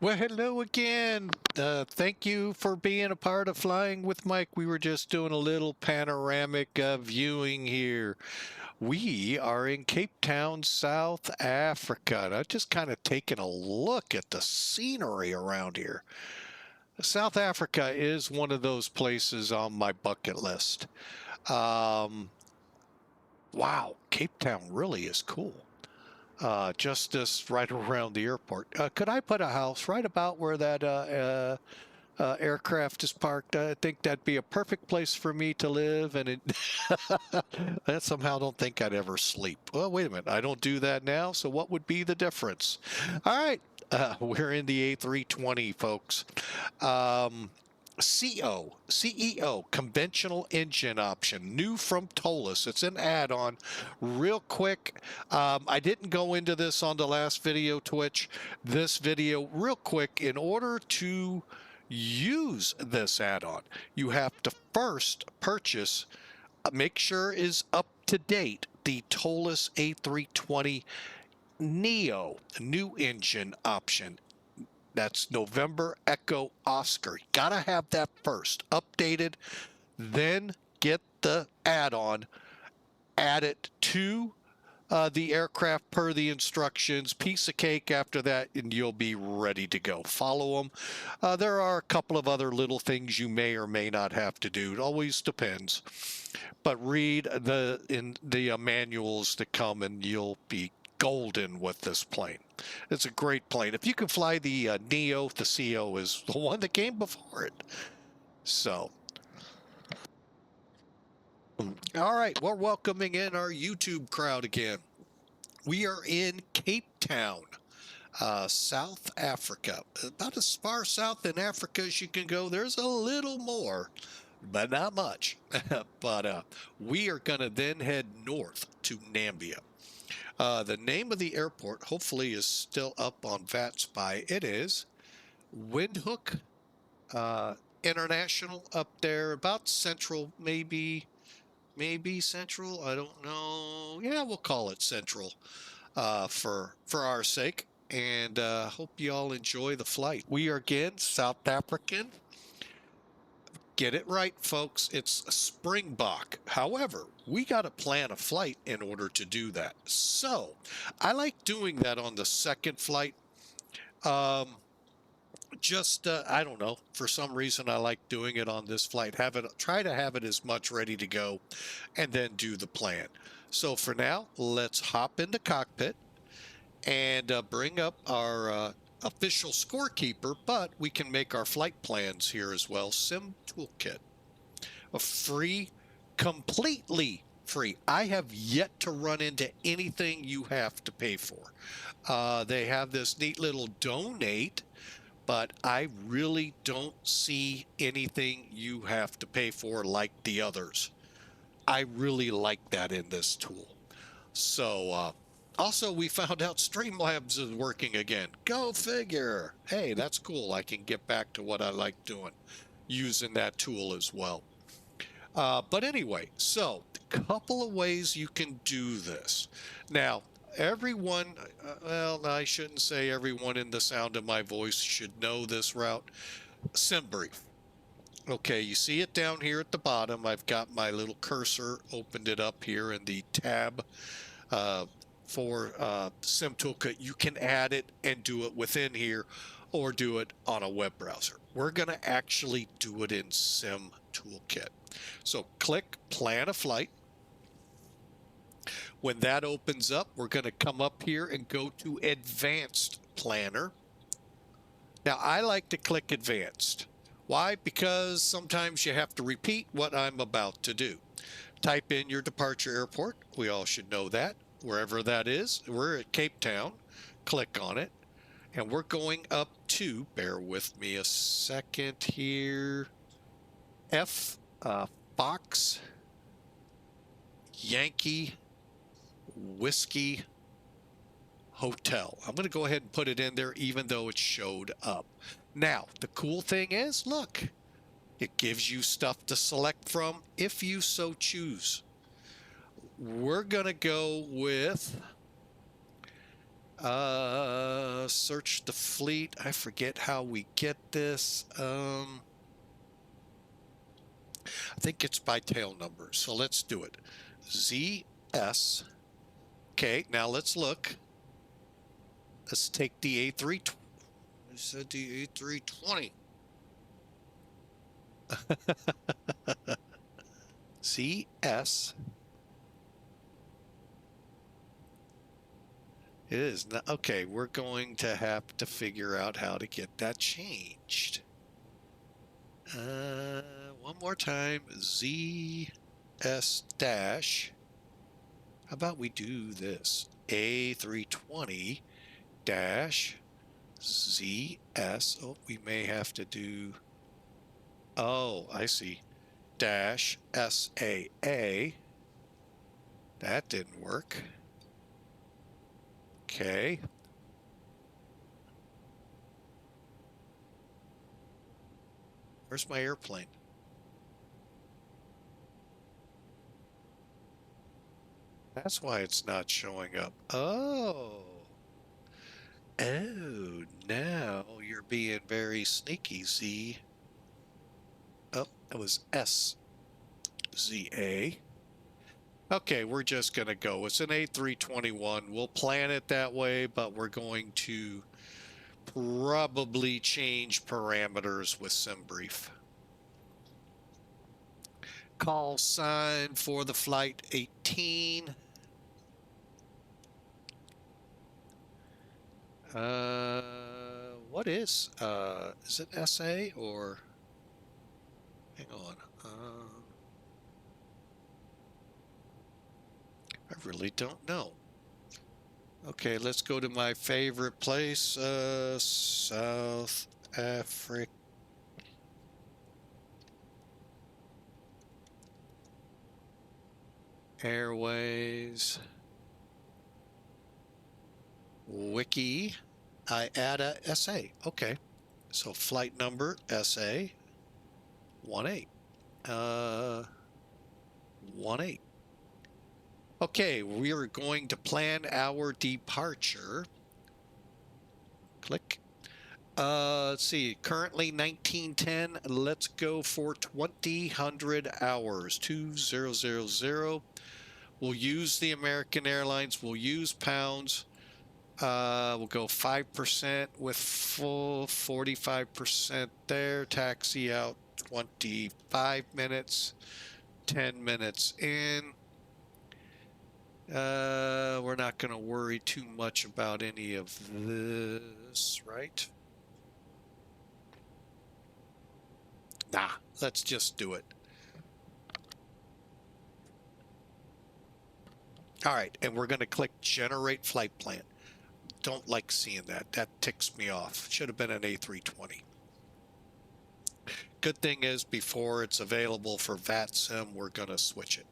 Well, hello again. Thank you for being a part of Flying with Mike. We were just doing a little panoramic viewing here. We are in Cape Town, South Africa. And I've just kind of taken a look at the scenery around here. South Africa is one of those places on my bucket list. Um, wow, Cape Town really is cool. Just this right around the airport. Could I put a house right about where that aircraft is parked? I think that'd be a perfect place for me to live, and I somehow don't think I'd ever sleep. Well, wait a minute. I don't do that now, so what would be the difference? All right. We're in the A320, folks. CEO, conventional engine option, new from ToLiss. It's an add-on. Real quick, I didn't go into this on the last video, Twitch. This video, real quick, in order to use this add-on, you have to first purchase, make sure is up to date, the ToLiss A320 Neo, new engine option. That's November Echo Oscar. You gotta have that first updated, then get the add-on, add it to the aircraft per the instructions, piece of cake after that, and you'll be ready to go. Follow them. There are a couple of other little things you may or may not have to do. It always depends. But read the manuals that come, and you'll be golden with this plane. It's a great plane. If you can fly the Neo, the CO is the one that came before it. So, all right, we're welcoming in our YouTube crowd again. We are in Cape Town, South Africa. About as far south in Africa as you can go. There's a little more, but not much. But we are going to then head north to Namibia. The name of the airport hopefully is still up on VATSIM. It is Windhoek International up there, about central, maybe central. I don't know. Yeah, we'll call it central for our sake. And hope you all enjoy the flight. We are again South African. Get it right, folks. It's Springbok. However, we got to plan a flight in order to do that. So I like doing that on the second flight. I don't know, for some reason I like doing it on this flight. Try to have it as much ready to go and then do the plan. So for now, let's hop in the cockpit and bring up our official scorekeeper, but we can make our flight plans here as well. Sim Toolkit, a free, completely free. I have yet to run into anything you have to pay for. They have this neat little donate, but I really don't see anything you have to pay for like the others. I really like that in this tool. So, also, we found out Streamlabs is working again. Go figure. Hey, that's cool. I can get back to what I like doing, using that tool as well. But anyway, so a couple of ways you can do this. Now, everyone, well, I shouldn't say everyone in the sound of my voice should know this route. SimBrief. Okay, you see it down here at the bottom. I've got my little cursor, opened it up here in the tab for Sim Toolkit. You can add it and do it within here or do it on a web browser. We're going to actually do it in Sim Toolkit. So click Plan a Flight. When that opens up, we're going to come up here and go to Advanced Planner. Now, I like to click Advanced. Why? Because sometimes you have to repeat what I'm about to do. Type in your departure airport. We all should know that. Wherever that is, we're at Cape Town. Click on it. And we're going up to, bear with me a second here, Fox, Yankee, Whiskey, Hotel. I'm going to go ahead and put it in there even though it showed up. Now, the cool thing is, look, it gives you stuff to select from if you so choose. We're going to go with Search the fleet. I forget how we get this. I think it's by tail number. So let's do it. ZS. Okay, now let's look. Let's take the A320. I said the A320. CS. It is not. Okay, we're going to have to figure out how to get that changed. One more time. ZS dash. How about we do this? A320 dash ZS. Oh, we may have to do. Oh, I see. Dash SAA. That didn't work. Okay. Where's my airplane? That's why it's not showing up. Oh. Oh, now you're being very sneaky, Z. Oh, it was SZA. Okay, we're just going to go. It's an A321. We'll plan it that way, but we're going to probably change parameters with SimBrief. Call sign for the flight 18. What is it SA or, hang on. I really don't know. Okay, let's go to my favorite place, South Africa. Airways. Wiki. I add a SA. Okay. So flight number SA 18. 18. Okay, we are going to plan our departure. Click. Let's see, currently 1910. Let's go for 2000 hours. 2000. We'll use the American Airlines. We'll use pounds. We'll go 5% with full 45% there. Taxi out 25 minutes. 10 minutes in. We're not going to worry too much about any of this, right? Nah, let's just do it. All right, and we're going to click Generate Flight Plan. Don't like seeing that. That ticks me off. Should have been an A320. Good thing is, before it's available for VATSIM, we're going to switch it.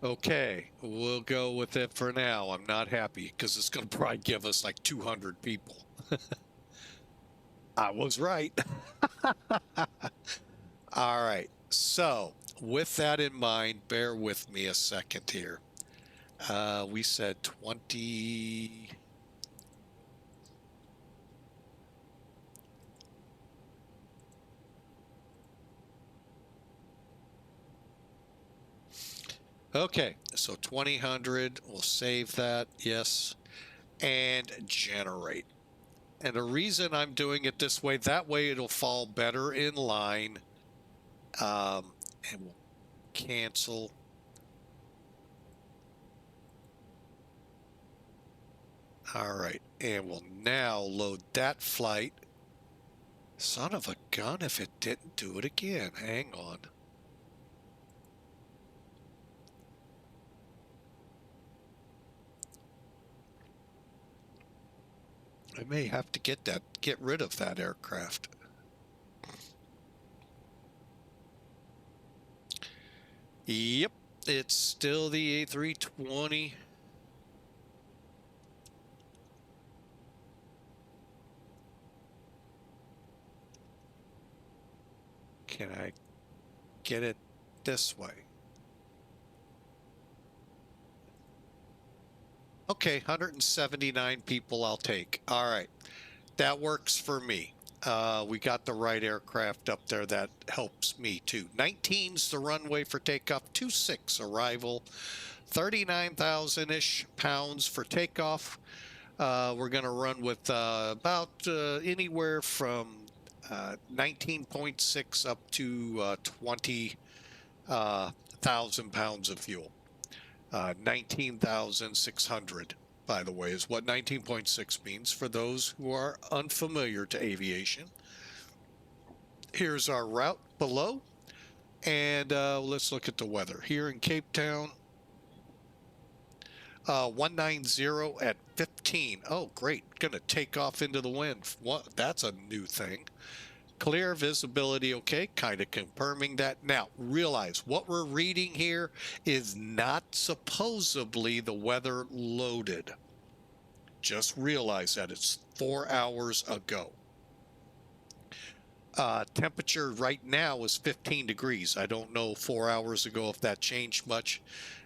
Okay, we'll go with it for now. I'm not happy because it's going to probably give us like 200 people. I was right. All right. So with that in mind, bear with me a second here. We said 20. Okay, so 2000, we'll save that, yes, and generate. And the reason I'm doing it this way, that way it'll fall better in line. And we'll cancel. All right, and we'll now load that flight. Son of a gun if it didn't do it again. Hang on. I may have to get rid of that aircraft. Yep, it's still the A320. Can I get it this way? Okay, 179 people I'll take. All right, that works for me. We got the right aircraft up there. That helps me too. 19's the runway for takeoff. 26 arrival. 39,000-ish pounds for takeoff. We're going to run with about anywhere from 19.6 up to 20,000 pounds of fuel. 19,600, by the way, is what 19.6 means for those who are unfamiliar to aviation. Here's our route below, and let's look at the weather. Here in Cape Town, 190 at 15. Oh, great. Going to take off into the wind. What? That's a new thing. Clear visibility, okay, kind of confirming that. Now, realize what we're reading here is not supposedly the weather loaded. Just realize that it's 4 hours ago. Temperature right now is 15 degrees. I don't know 4 hours ago if that changed much.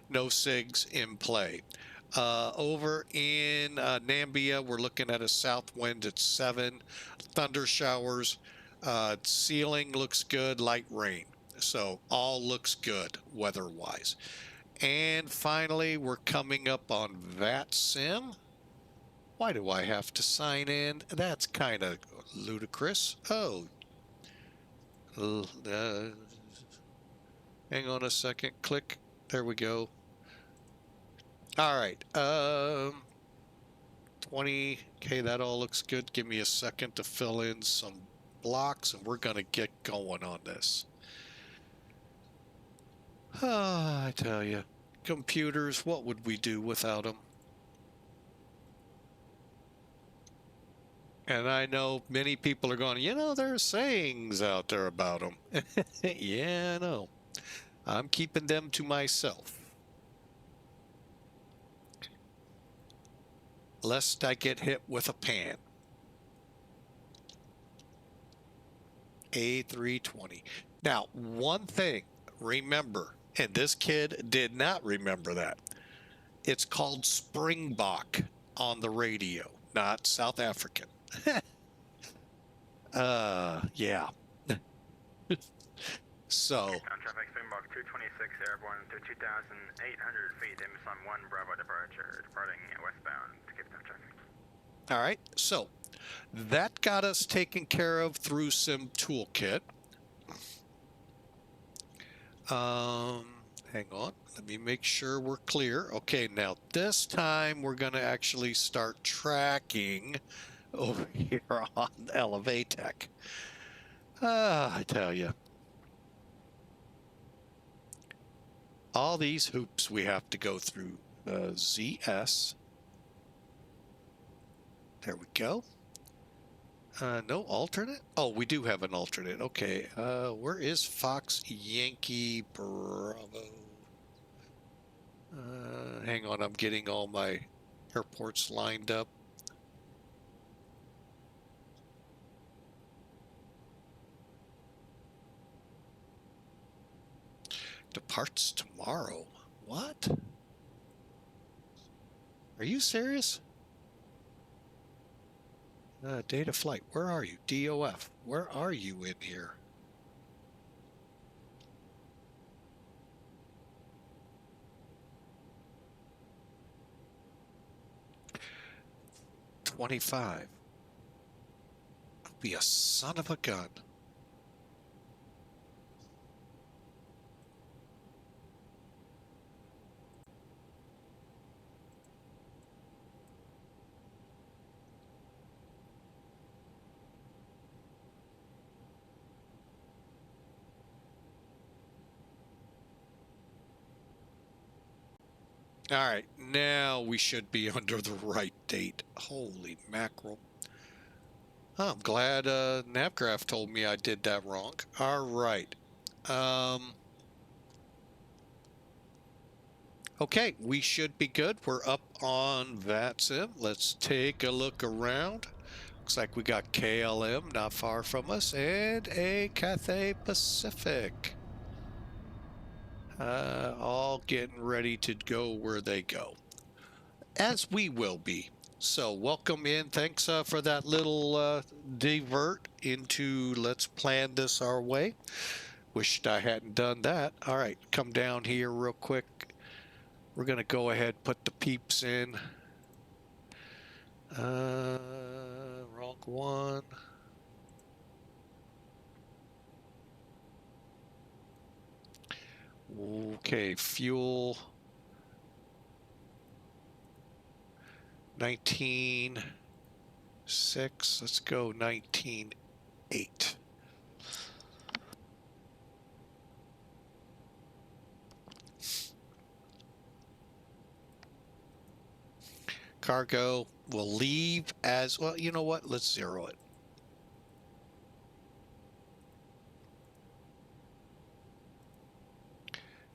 No SIGs in play. Over in Namibia, we're looking at a south wind at 7. Thunder showers. Ceiling looks good, light rain. So all looks good weather-wise. And finally, we're coming up on VATSIM. Why do I have to sign in? That's kind of ludicrous. Oh. Hang on a second. Click. There we go. All right. 20. Okay, that all looks good. Give me a second to fill in some blocks, and we're going to get going on this. I tell you, computers, what would we do without them? And I know many people are going, you know, there's sayings out there about them. Yeah, I know. I'm keeping them to myself, lest I get hit with a pan. A320. Now, one thing, remember, and this kid did not remember that. It's called Springbok on the radio, not South African. Yeah. So. Traffic Springbok 226 airborne to 2,800 feet, Amazon 1 Bravo departure, departing westbound to Cape Town traffic. All right, so that got us taken care of through Sim Toolkit. Hang on, let me make sure we're clear. Okay, now this time we're going to actually start tracking over here on Elevatech. I tell you, all these hoops we have to go through. ZS. There we go. No alternate? Oh, we do have an alternate. Okay. Where is Fox Yankee Bravo? Hang on, I'm getting all my airports lined up. Departs tomorrow. What? Are you serious? Data flight. Where are you? DOF. Where are you in here? $25. Be a son of a gun. All right, now we should be under the right date. Holy mackerel. Oh, I'm glad Navigraph told me I did that wrong. All right. Okay, we should be good. We're up on VATSIM. Let's take a look around. Looks like we got KLM not far from us and a Cathay Pacific. All getting ready to go where they go, as we will be. So welcome in. Thanks for that little divert into let's plan this our way. Wished I hadn't done that. All right, come down here real quick. We're going to go ahead, put the peeps in. Wrong one. Okay, fuel. 19.6. Let's go 19.8. Cargo will leave as well. You know what? Let's zero it.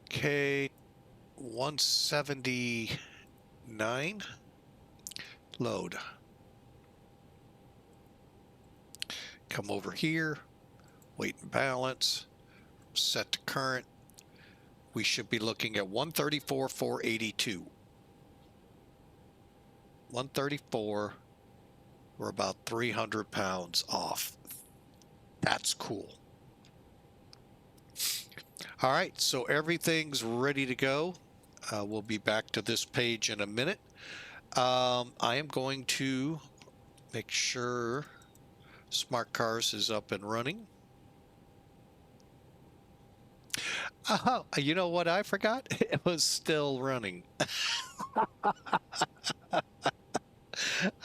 Okay, 179. Load. Come over here, weight and balance, set to current. We should be looking at 134,482. 134. We're about 300 pounds off. That's cool. All right, so everything's ready to go. We'll be back to this page in a minute. I am going to make sure Smart Cars is up and running. Oh, you know what I forgot? It was still running.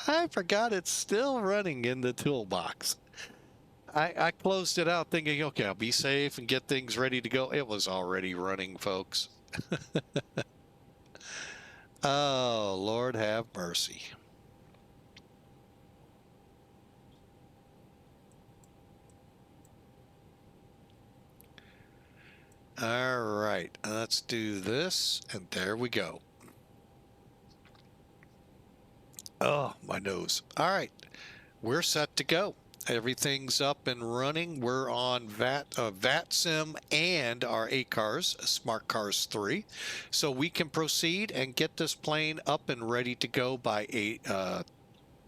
I forgot it's still running in the toolbox. I closed it out thinking, okay, I'll be safe and get things ready to go. It was already running, folks. Oh, Lord have mercy. All right, let's do this, and there we go. Oh, my nose. All right, we're set to go. Everything's up and running. We're on VATSIM and our ACARS, Smart Cars 3. So we can proceed and get this plane up and ready to go by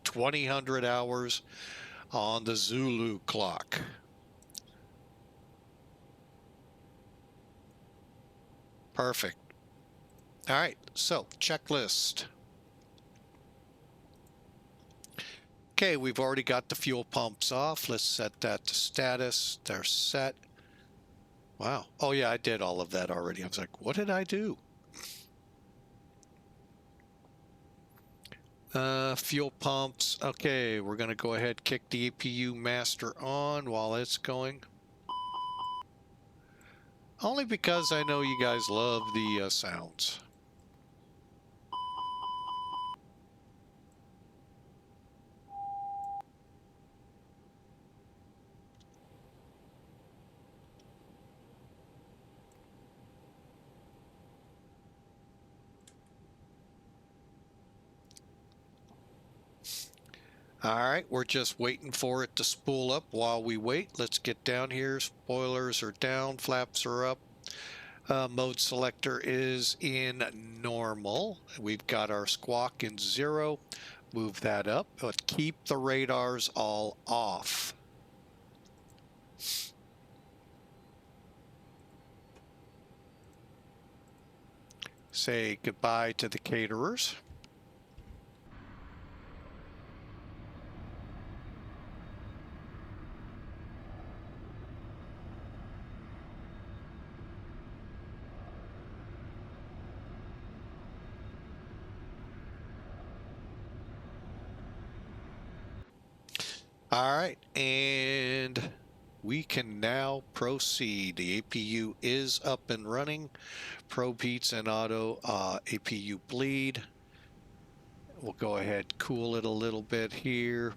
2000 hours on the Zulu clock. Perfect. All right, so checklist. Okay, we've already got the fuel pumps off. Let's set that to status. They're set. Wow. Oh, yeah, I did all of that already. I was like, what did I do? Fuel pumps. Okay, we're going to go ahead, kick the APU master on while it's going. Only because I know you guys love the sounds. All right, we're just waiting for it to spool up while we wait. Let's get down here. Spoilers are down, flaps are up. Mode selector is in normal. We've got our squawk in 0. Move that up, but keep the radars all off. Say goodbye to the caterers. All right, and we can now proceed. The APU is up and running. Probe heats and auto APU bleed. We'll go ahead, cool it a little bit here.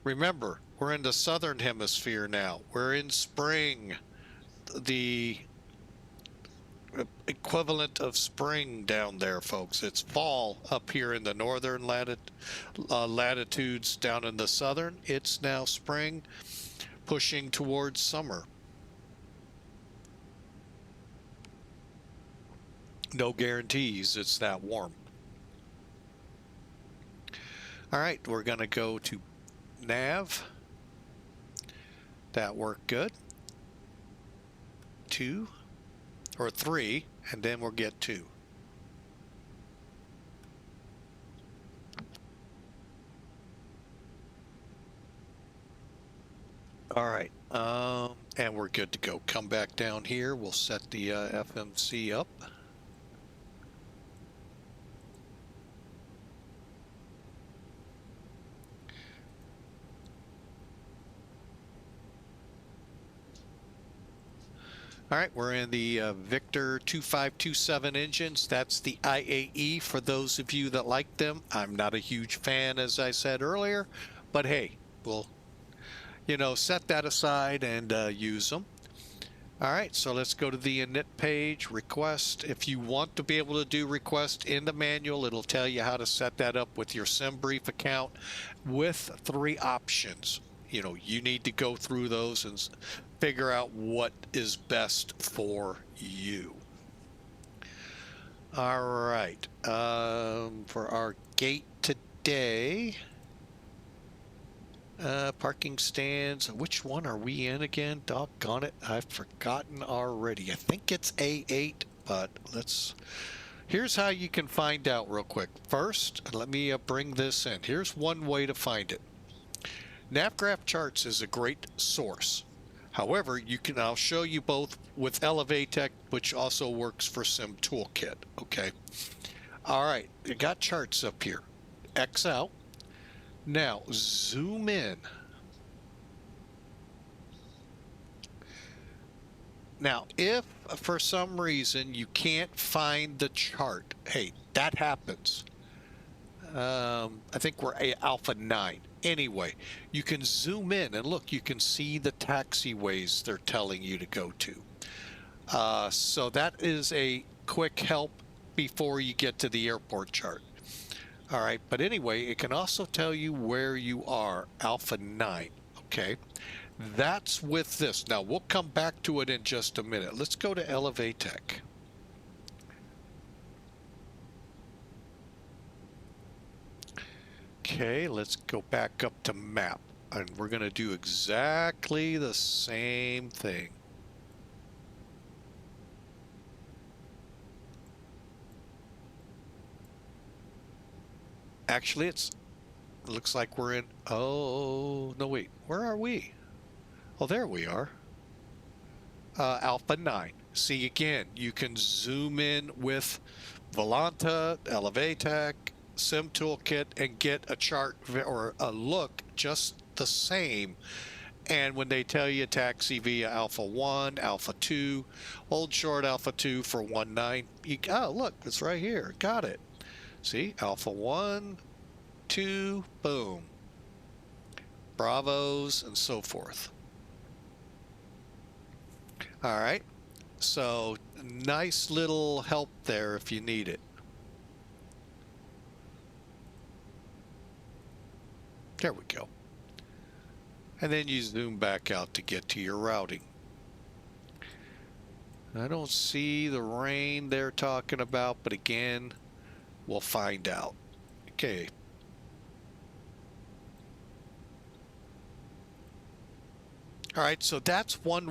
Remember, we're in the southern hemisphere now. We're in spring. equivalent of spring down there, folks. It's fall up here in the northern latitudes. Down in the southern, it's now spring, pushing towards summer. No guarantees it's that warm. All right, we're going to go to nav. That worked good. 2 or 3, and then we'll get 2. All right, and we're good to go. Come back down here. We'll set the FMC up. All right, we're in the Victor 2527 engines. That's the IAE for those of you that like them. I'm not a huge fan, as I said earlier, but hey, we'll, set that aside and use them. All right, so let's go to the init page, request. If you want to be able to do request in the manual, it'll tell you how to set that up with your SimBrief account with 3 options. You need to go through those and figure out what is best for you. All right, for our gate today, parking stands, which one are we in again? Doggone it, I've forgotten already. I think it's A8, but here's how you can find out real quick. First, let me bring this in. Here's one way to find it. Navigraph charts is a great source. However, I'll show you both with Elevatech, which also works for Sim Toolkit. Okay. All right. You got charts up here. X out. Now zoom in. Now, if for some reason you can't find the chart, hey, that happens. I think we're Alpha 9. Anyway, you can zoom in and look, you can see the taxiways they're telling you to go to. So that is a quick help before you get to the airport chart. All right, but anyway, it can also tell you where you are, Alpha 9, okay? That's with this. Now, we'll come back to it in just a minute. Let's go to Elevatech. Okay, let's go back up to map, and we're going to do exactly the same thing. Actually, it looks like we're in, oh, no, wait, where are we? Oh, there we are. Alpha 9. See, again, you can zoom in with Volanta, Elevatech, Sim Toolkit, and get a chart or a look just the same. And when they tell you taxi via Alpha 1, Alpha 2, hold short Alpha 2 for 19, oh, look, it's right here. Got it. See, Alpha 1, 2, boom. Bravos, and so forth. All right. So, nice little help there if you need it. There we go. And then you zoom back out to get to your routing. I don't see the rain they're talking about, but again, we'll find out. Okay. All right, so that's one,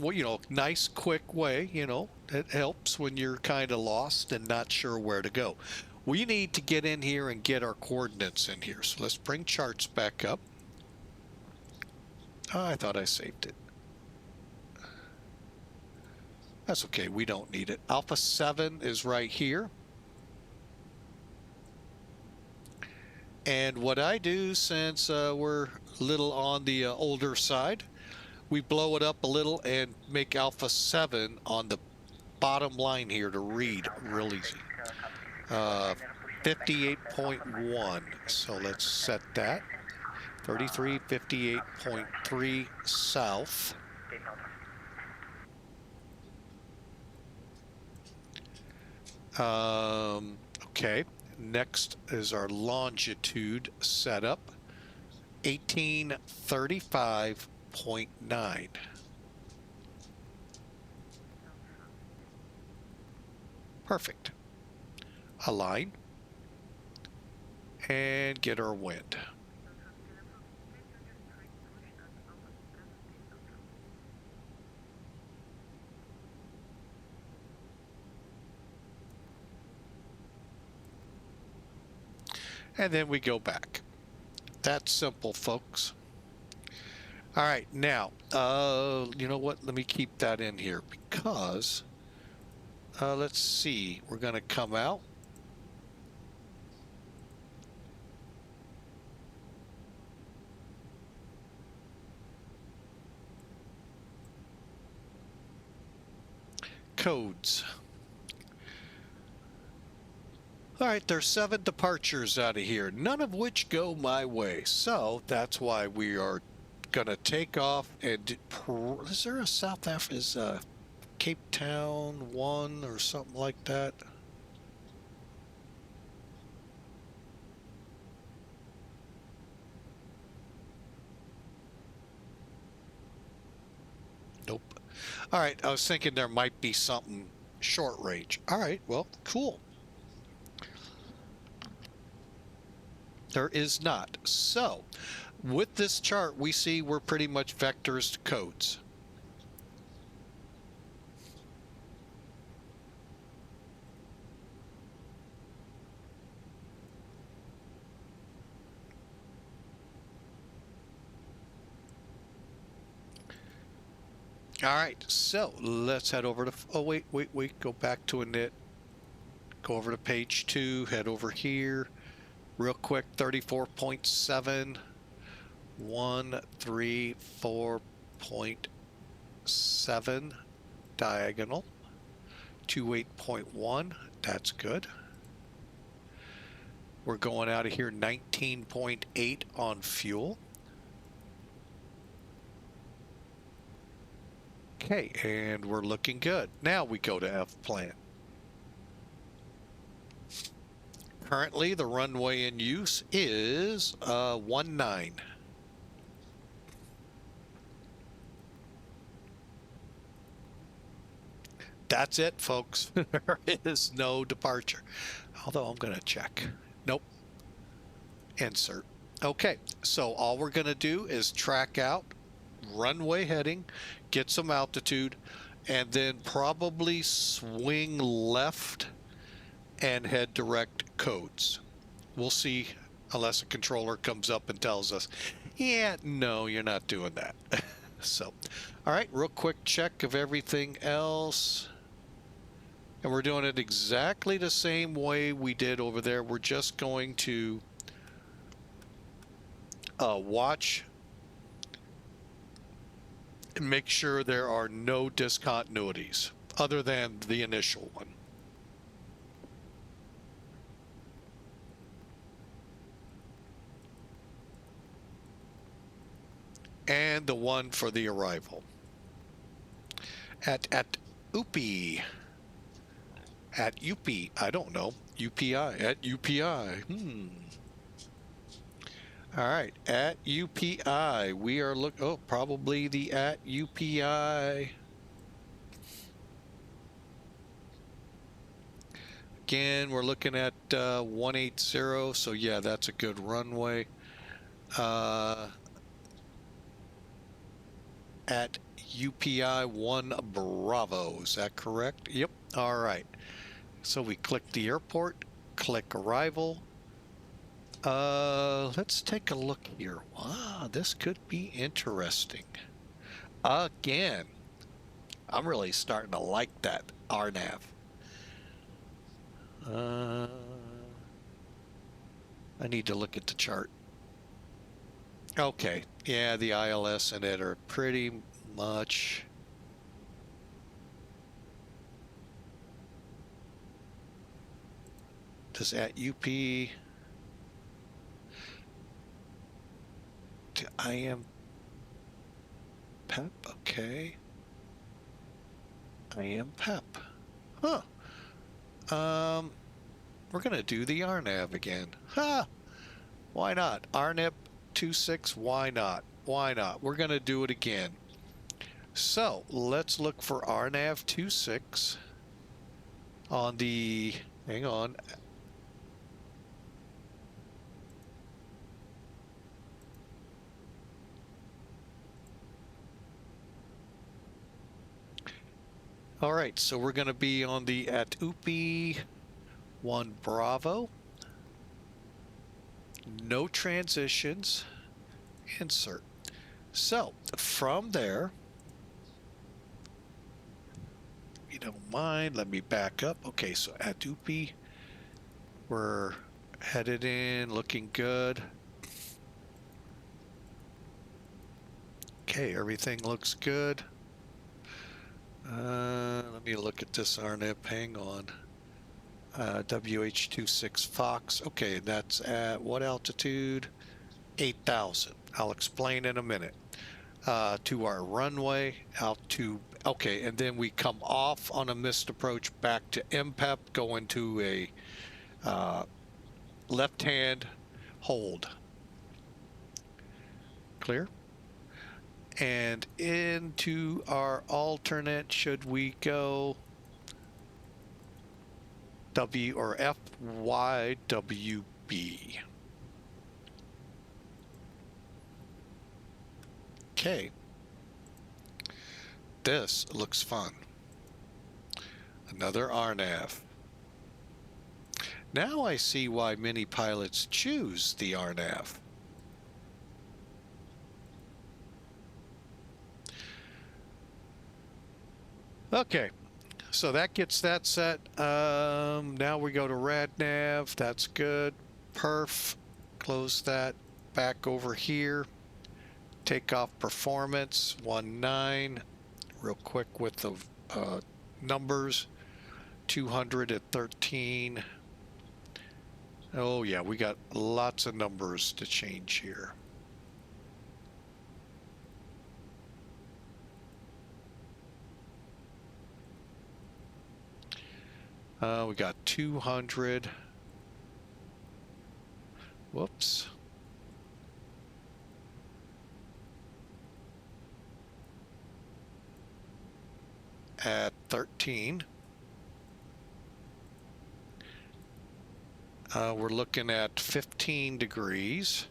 nice, quick way, it helps when you're kind of lost and not sure where to go. We need to get in here and get our coordinates in here. So let's bring charts back up. Oh, I thought I saved it. That's okay, we don't need it. Alpha 7 is right here. And what I do, since we're a little on the older side, we blow it up a little and make Alpha 7 on the bottom line here to read real easy. 58.1. So let's set that. 3358.3 south. Okay. Next is our longitude setup. 1835.9. Perfect. Align and get our wind. And then we go back. That's simple, folks. All right, now, you know what? Let me keep that in here because, let's see, we're going to come out. Codes. All right, there's 7 departures out of here, none of which go my way. So that's why we are going to take off and is there a South Africa, is Cape Town 1 or something like that? Nope. All right, I was thinking there might be something short range. All right, well, cool. There is not. So with this chart, we see we're pretty much vectors to codes. All right, so let's head over to, oh, wait, go back to init. Go over to page 2, head over here. Real quick, 34.7, 134.7 diagonal, 28.1, that's good. We're going out of here 19.8 on fuel. Okay, and we're looking good. Now we go to F plan. Currently, the runway in use is 19. That's it, folks. There is no departure. Although I'm going to check. Nope. Insert. Okay, so all we're going to do is track out runway heading, get some altitude, and then probably swing left and head direct codes. We'll see, unless a controller comes up and tells us, yeah, no, you're not doing that. So, all right, real quick check of everything else. And we're doing it exactly the same way we did over there. We're just going to watch and make sure there are no discontinuities other than the initial one. And the one for the arrival. At UPI. At UP, I don't know. UPI, at UPI. All right, at UPI, we are probably the at UPI. Again, we're looking at 180, so yeah, that's a good runway. At UPI 1 Bravo, is that correct? Yep, all right. So we click the airport, click arrival. Let's take a look here. Wow, this could be interesting. Again, I'm really starting to like that RNAV. I need to look at the chart. Okay, yeah, the ILS and it are pretty much does at UP to IM PEP, okay. IM PEP. Huh. We're going to do the RNAV again. Ha! Why not? RNAV 26, why not? Why not? We're going to do it again. So let's look for RNAV 26 on the, hang on. All right, so we're going to be on the ATC 1 Bravo. No transitions. Insert. So from there, if you don't mind, let me back up. Okay, so ATC, we're headed in, looking good. Okay, everything looks good. Let me look at this RNAV. Hang on. WH26 Fox. Okay, that's at what altitude? 8,000. I'll explain in a minute. To our runway, out to, okay, and then we come off on a missed approach back to MPEP, go into a left-hand hold. Clear? And into our alternate, should we go W or FYWB? Okay. This looks fun. Another RNAV. Now I see why many pilots choose the RNAV. Okay, so that gets that set. Now we go to RadNav. That's good. Perf. Close that. Back over here. Takeoff performance 19. Real quick with the numbers. 213. Oh yeah, we got lots of numbers to change here. We got 200. Whoops. At 13. We're looking at 15 degrees.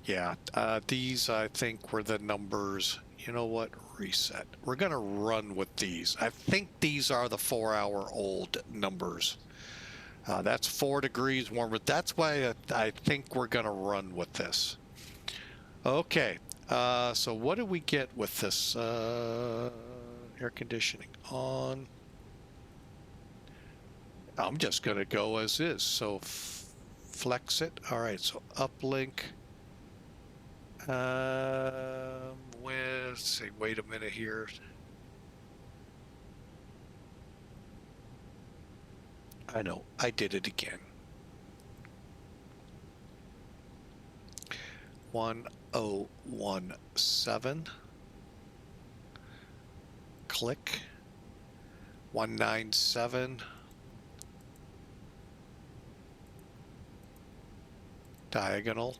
Yeah, these I think were the numbers. You know what? Reset. We're going to run with these. I think these are the 4-hour-old numbers. That's 4 degrees warmer. That's why I think we're going to run with this. Okay. So what do we get with this? Air conditioning on. I'm just going to go as is. So flex it. All right. So uplink. Let's see. Wait a minute here. I know. I did it again. 1017. Click. 197. Diagonal.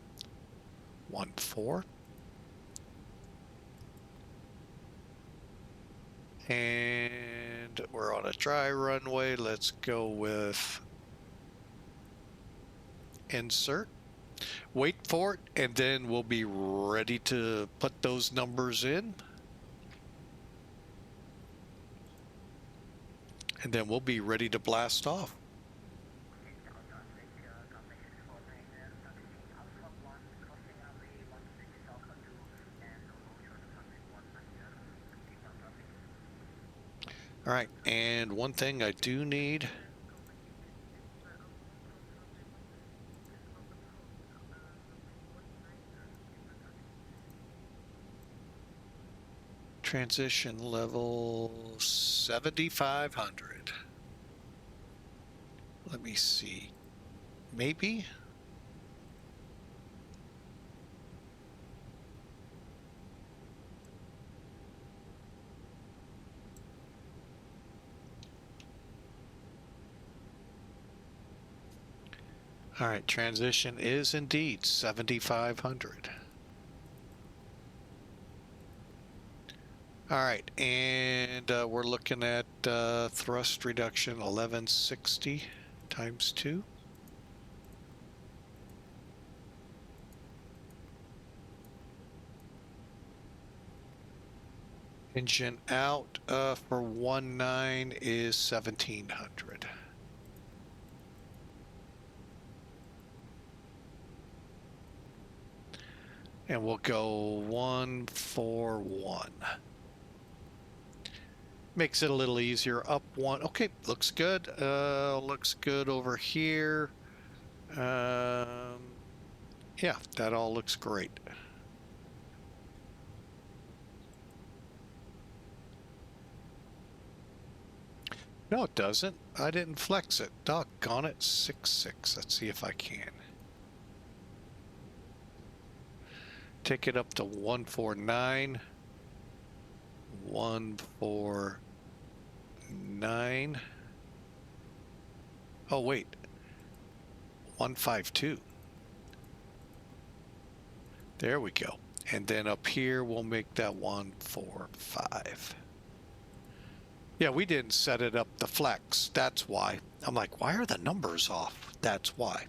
14. And we're on a dry runway. Let's go with insert. Wait for it, and then we'll be ready to put those numbers in. And then we'll be ready to blast off. All right, and one thing I do need. Transition level 7,500. Let me see. Maybe? All right, transition is indeed 7,500. All right, and we're looking at thrust reduction 1160 times 2. Engine out for 19 is 1,700. And we'll go 141. Makes it a little easier. Up 1. Okay, looks good. Looks good over here. Yeah, that all looks great. No, it doesn't. I didn't flex it. Doggone it. 6.6. Let's see if I can. Take it up to 149. 149. Oh, wait. 152. There we go. And then up here, we'll make that 145. Yeah, we didn't set it up to flex. That's why. I'm like, why are the numbers off? That's why.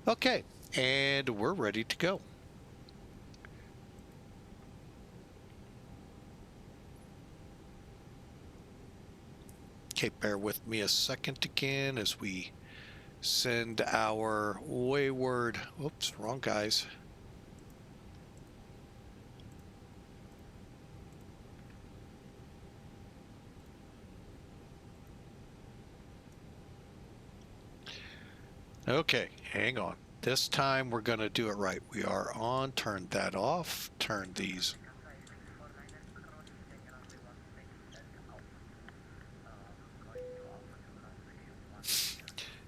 Okay, and we're ready to go. Okay, bear with me a second again as we send our wayward, oops, wrong guys. Okay, hang on. This time we're going to do it right. We are on, turn that off, turn these.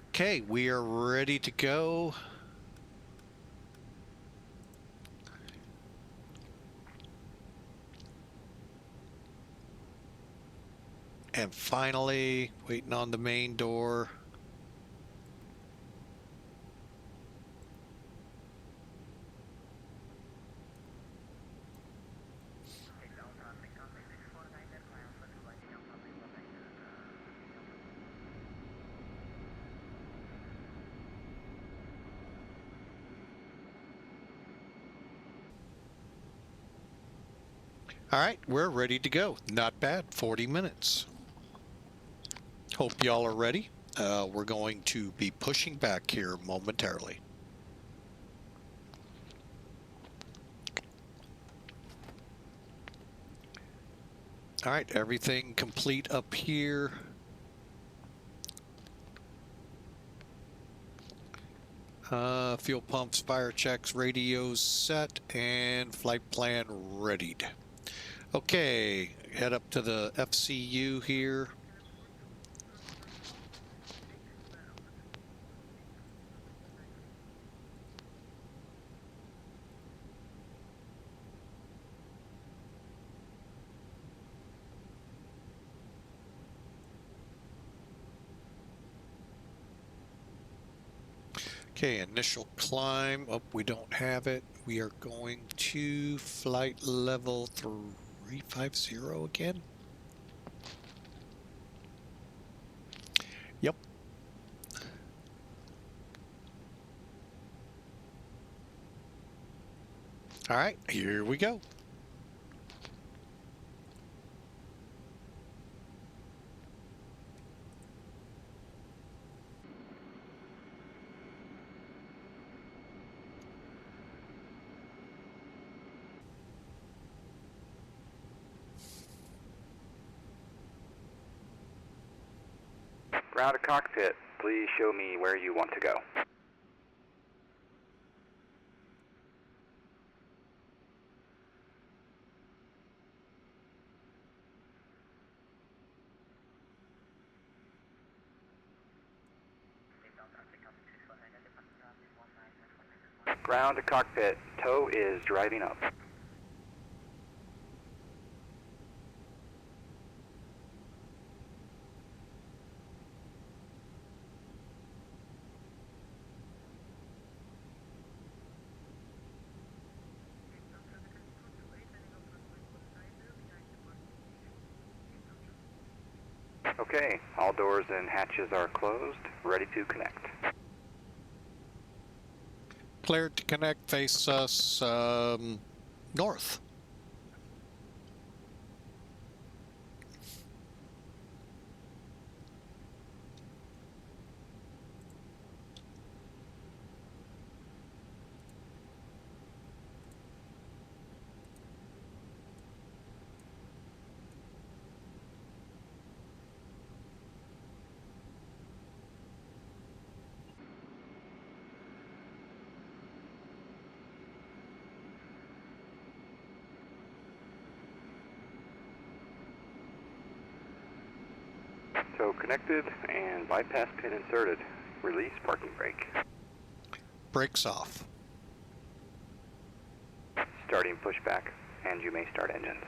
Okay, we are ready to go. And finally, waiting on the main door. All right, we're ready to go. Not bad, 40 minutes. Hope y'all are ready. We're going to be pushing back here momentarily. All right, everything complete up here. Fuel pumps, fire checks, radios set, and flight plan readied. Okay, head up to the FCU here. Okay, initial climb. Oh, we don't have it. We are going to flight level 350 again. Yep. All right, here we go. Ground to cockpit, please show me where you want to go. Ground to cockpit, tow is driving up. Okay, all doors and hatches are closed, ready to connect. Cleared to connect, face us north. So connected and bypass pin inserted. Release parking brake. Brakes off. Starting pushback, and you may start engines.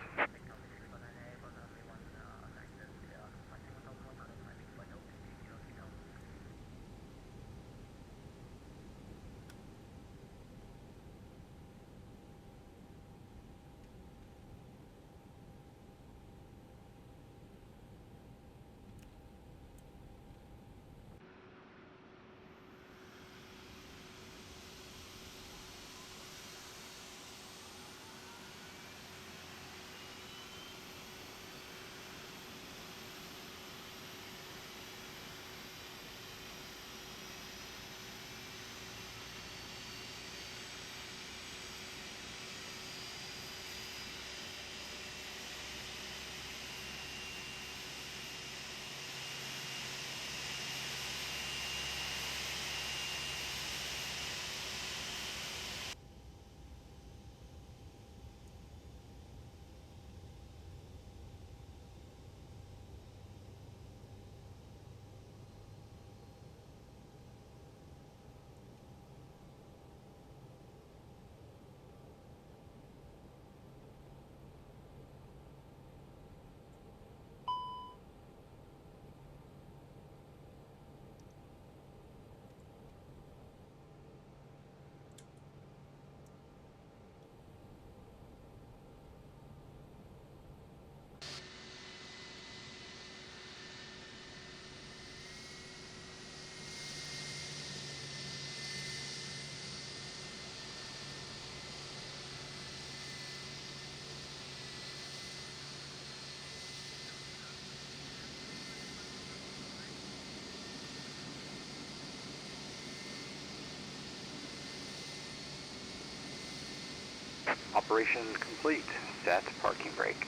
Operation complete. Set parking brake.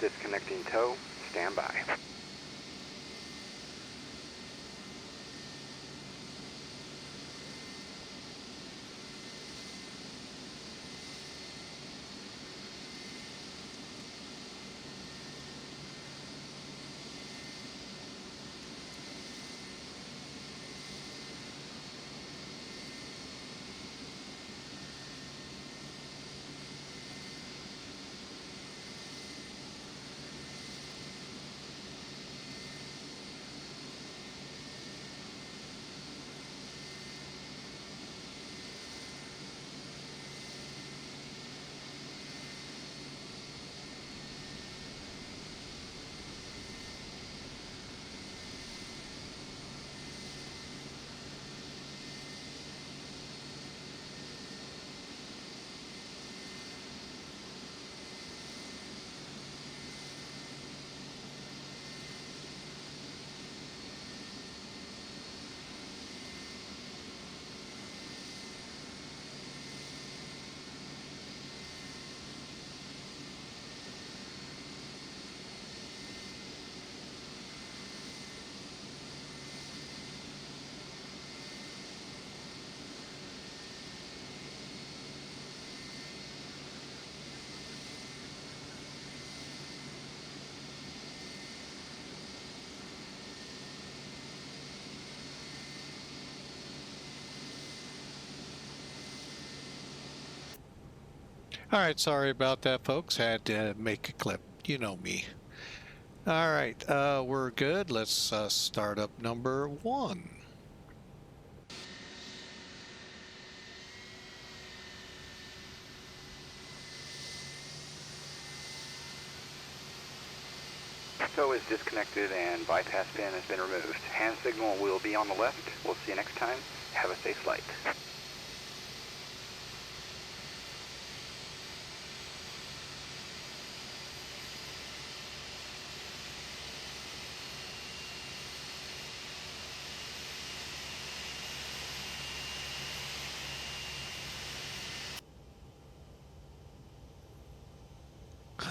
Disconnecting tow. Stand by. All right, sorry about that, folks. Had to make a clip. You know me. All right, we're good. Let's start up number 1. ToLiss is disconnected and bypass pin has been removed. Hand signal will be on the left. We'll see you next time. Have a safe flight.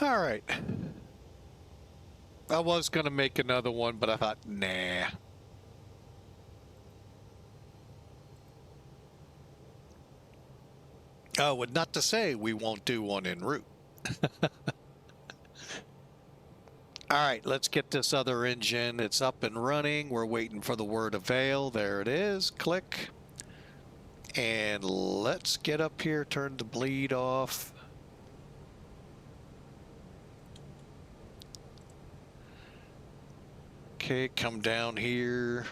All right. I was going to make another one, but I thought, nah. Oh, and not to say we won't do one en route. All right, let's get this other engine. It's up and running. We're waiting for the word avail. There it is. Click. And let's get up here, turn the bleed off. Okay, come down here.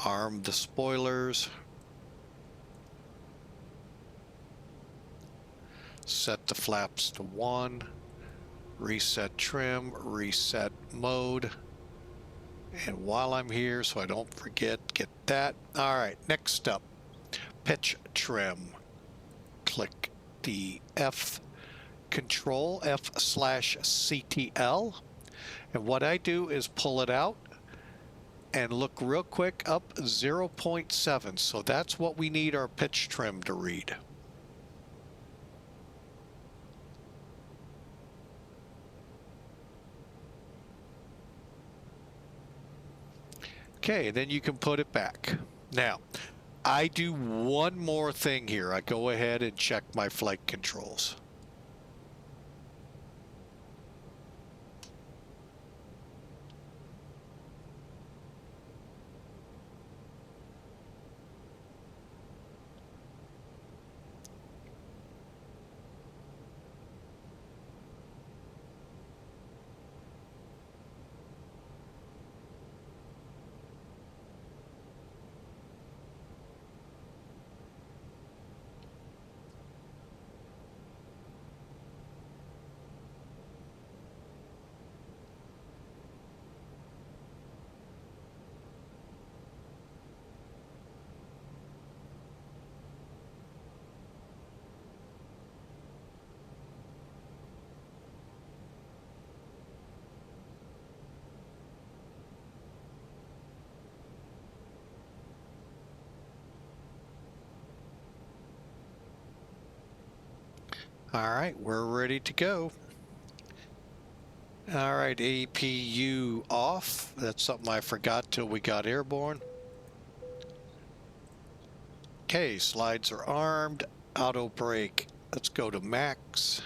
Arm the spoilers. Set the flaps to 1. Reset trim, reset mode. And while I'm here, so I don't forget, get that. All right, next up, pitch trim. Click the F control, F/CTL. And what I do is pull it out and look real quick up 0.7. So that's what we need our pitch trim to read. Okay, then you can put it back. Now, I do one more thing here. I go ahead and check my flight controls. All right, we're ready to go. All right, APU off. That's something I forgot till we got airborne. Okay, slides are armed. Auto brake. Let's go to max.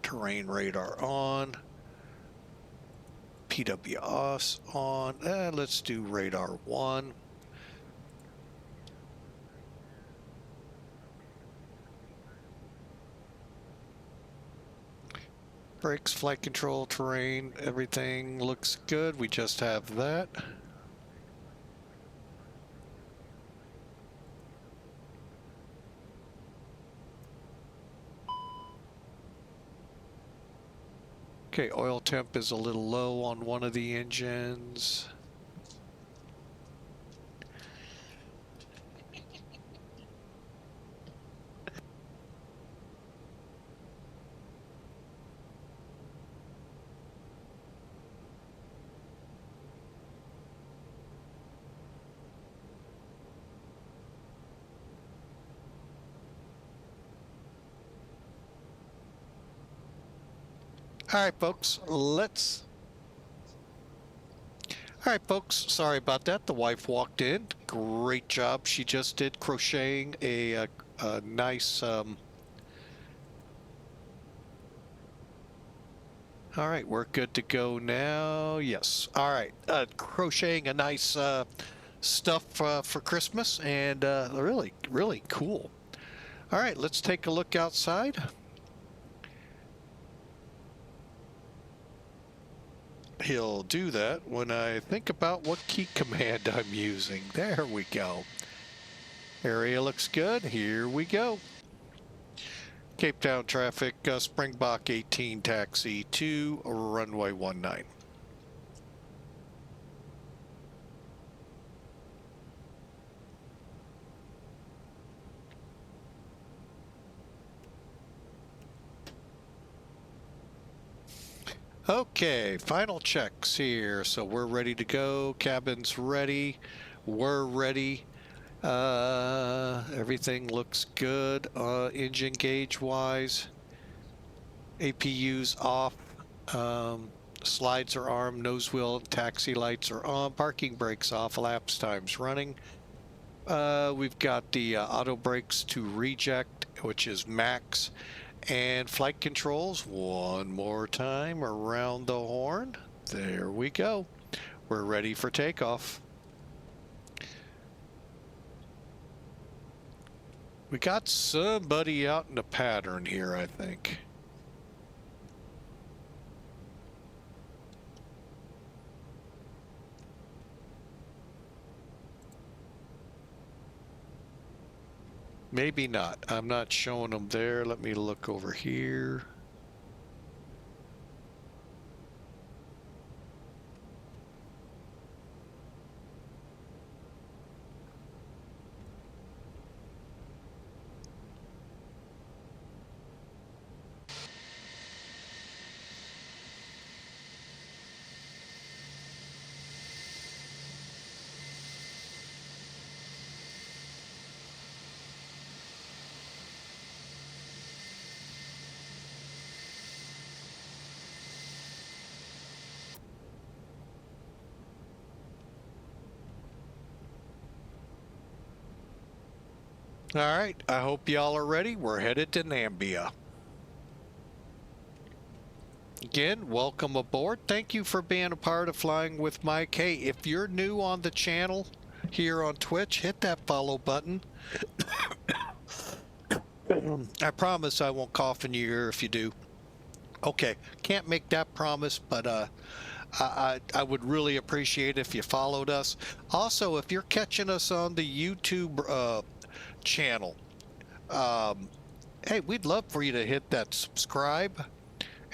Terrain radar on. PWS on. Let's do radar 1. Brakes, flight control, terrain, everything looks good. We just have that. Okay, oil temp is a little low on one of the engines. All right, folks, sorry about that. The wife walked in. Great job. She just did crocheting a nice... All right, we're good to go now. Yes. All right, crocheting a nice stuff for Christmas, and really, really cool. All right, let's take a look outside. He'll do that when I think about what key command I'm using. There we go. Area looks good. Here we go. Cape Town traffic, Springbok 18 taxi to runway 19. Okay, final checks here. So we're ready to go. Cabin's ready. We're ready. Everything looks good. Engine gauge wise. APU's off. Slides are armed. Nose wheel and taxi lights are on. Parking brakes off. Lapse times running. We've got the auto brakes to reject, which is max. And flight controls, one more time around the horn. There we go. We're ready for takeoff. We got somebody out in the pattern here, I think. Maybe not. I'm not showing them there. Let me look over here. All right, I hope y'all are ready. We're headed to Namibia. Again, welcome aboard. Thank you for being a part of Flying with Mike. Hey, if you're new on the channel here on Twitch, hit that follow button. I promise I won't cough in your ear if you do. Okay, can't make that promise, but I would really appreciate if you followed us. Also, if you're catching us on the YouTube channel, hey, we'd love for you to hit that subscribe,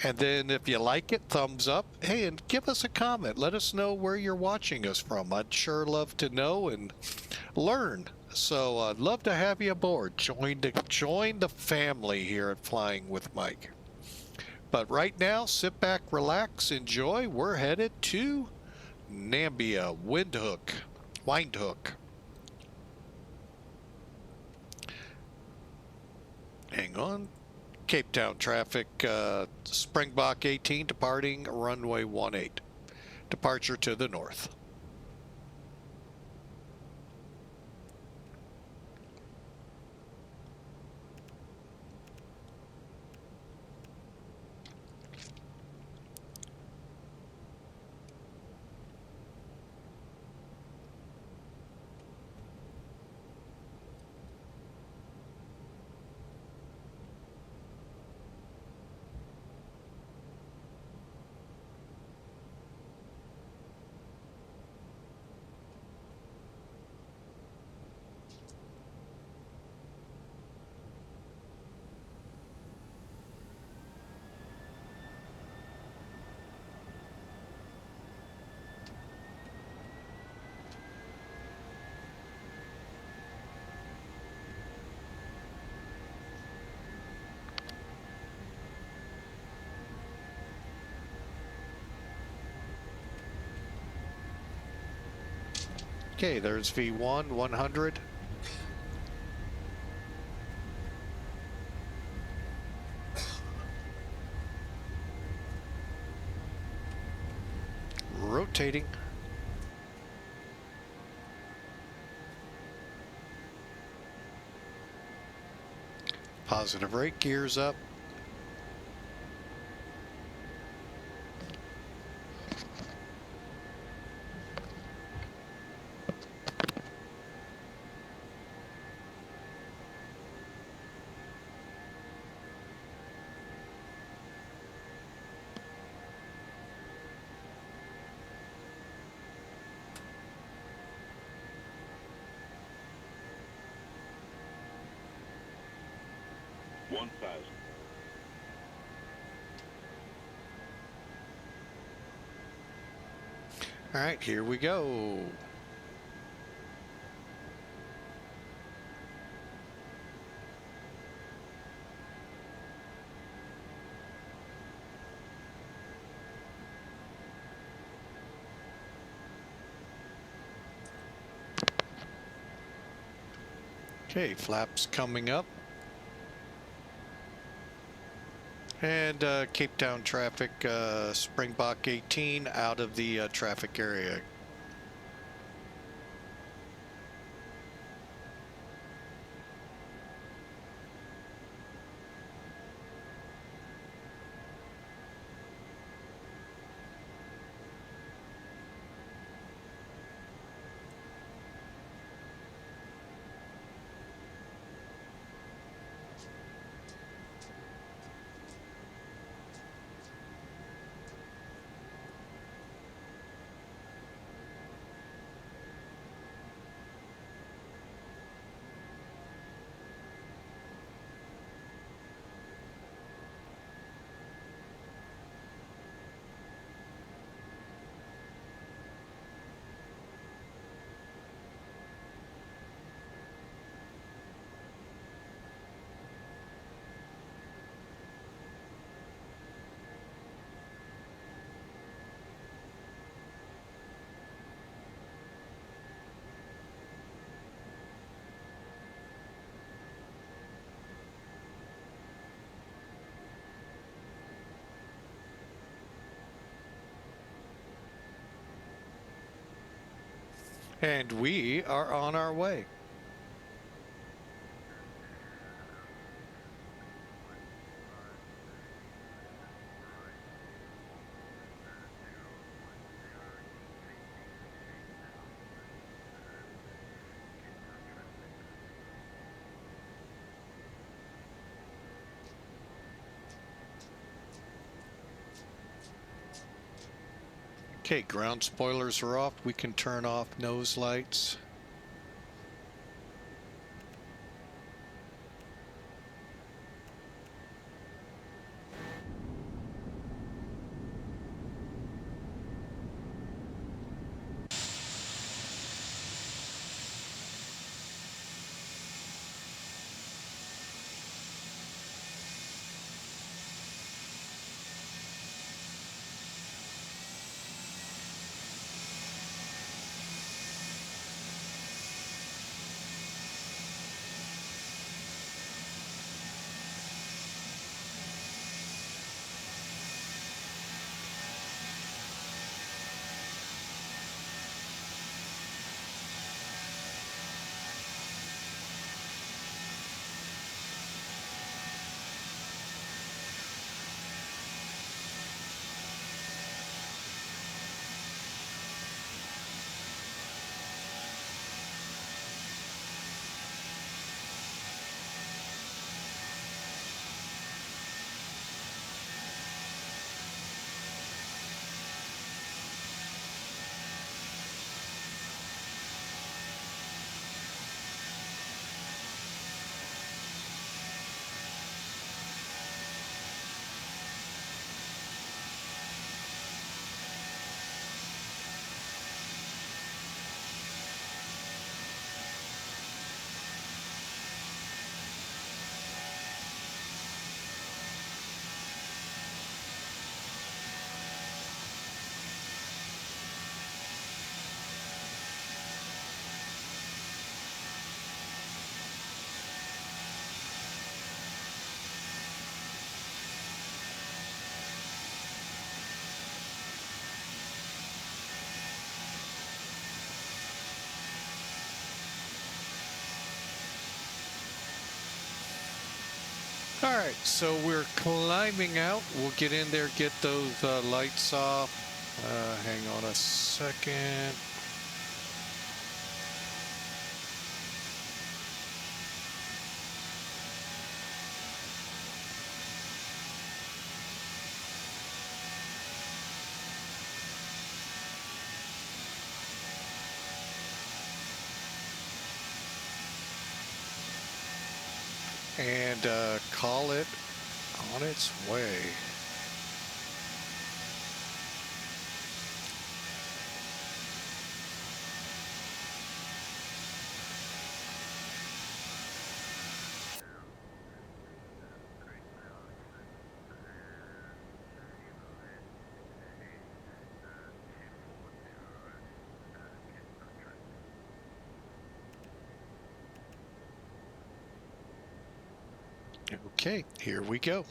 and then if you like it, thumbs up. Hey, and give us a comment. Let us know where you're watching us from. I'd sure love to know and learn. So I'd love to have you aboard. Join the family here at Flying with Mike. But right now, sit back, relax, enjoy. We're headed to Namibia, Windhoek. Hang on. Cape Town traffic, Springbok 18 departing runway 18. Departure to the north. Okay, there's V1 100. Rotating. Positive rate, gears up. 1,000. All right, here we go. Okay, flaps coming up. And Cape Town traffic, Springbok 18 out of the traffic area. And we are on our way. Okay, ground spoilers are off. We can turn off nose lights. All right, so we're climbing out. We'll get in there, get those lights off. Hang on a second. and call it on its way. Okay, here we go.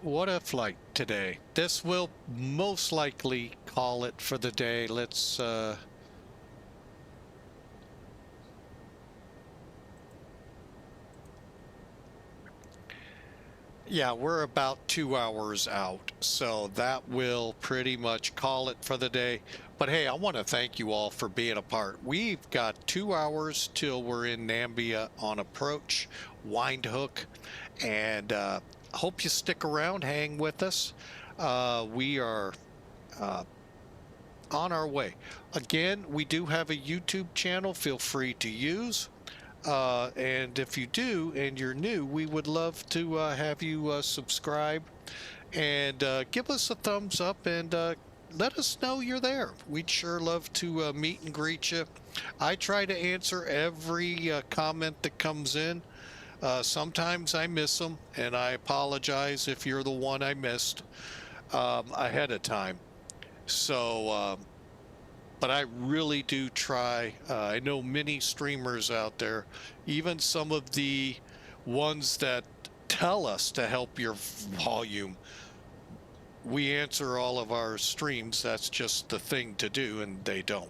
What a flight today. This will most likely call it for the day. Let's yeah, we're about 2 hours out, so that will pretty much call it for the day. But hey, I want to thank you all for being a part. We've got 2 hours till we're in Namibia on approach, Windhoek, and hope you stick around, hang with us. We are on our way. Again, we do have a YouTube channel, feel free to use. And if you do and you're new, we would love to have you subscribe and give us a thumbs up and let us know you're there. We'd sure love to meet and greet you. I try to answer every comment that comes in. Sometimes I miss them, and I apologize if you're the one I missed ahead of time. So, but I really do try. I know many streamers out there, even some of the ones that tell us to help your volume. We answer all of our streams. That's just the thing to do, and they don't.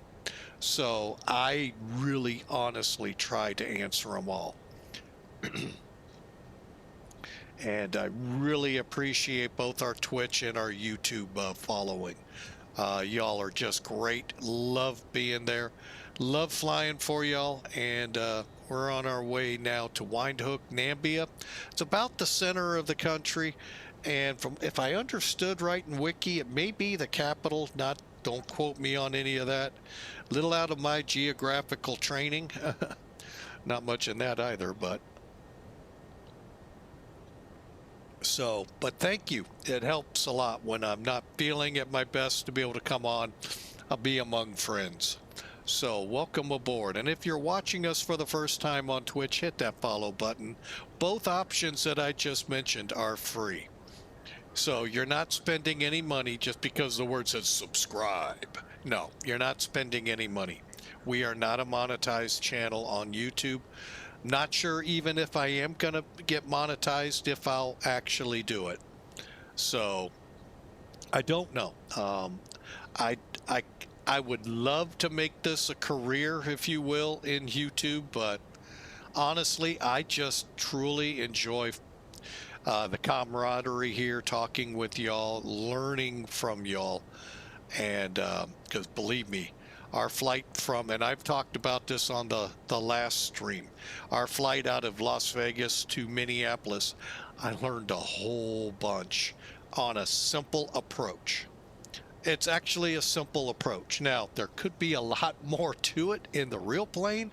So I really honestly try to answer them all. And I really appreciate both our Twitch and our YouTube following. Y'all are just great. Love being there. Love flying for y'all. And we're on our way now to Windhoek, Namibia. It's about the center of the country. And from, if I understood right in Wiki, it may be the capital. Don't quote me on any of that. Little out of my geographical training. Not much in that either, but. So, but thank you. It helps a lot when I'm not feeling at my best to be able to come on. I'll be among friends. So welcome aboard. And if you're watching us for the first time on Twitch, hit that follow button. Both options that I just mentioned are free. So you're not spending any money just because the word says subscribe. No, you're not spending any money. We are not a monetized channel on YouTube. Not sure even if I am going to get monetized, if I'll actually do it. So I don't know. I would love to make this a career, if you will, in YouTube, but honestly, I just truly enjoy the camaraderie here, talking with y'all, learning from y'all. And because believe me, our flight from, and I've talked about this on the last stream, our flight out of Las Vegas to Minneapolis, I learned a whole bunch on a simple approach. It's actually a simple approach. Now, there could be a lot more to it in the real plane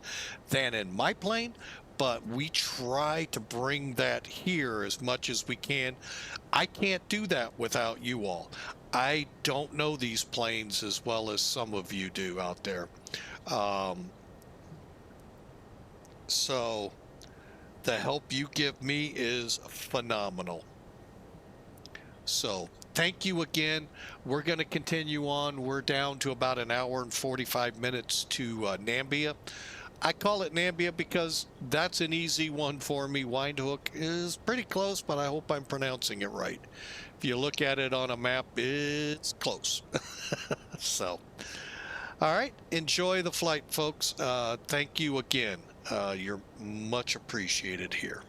than in my plane, but we try to bring that here as much as we can. I can't do that without you all. I don't know these planes as well as some of you do out there. So the help you give me is phenomenal. So thank you again. We're going to continue on. We're down to about an hour and 45 minutes to Namibia. I call it Namibia because that's an easy one for me. Windhoek is pretty close, but I hope I'm pronouncing it right. If you look at it on a map, it's close. So, all right. Enjoy the flight, folks. Thank you again. You're much appreciated here.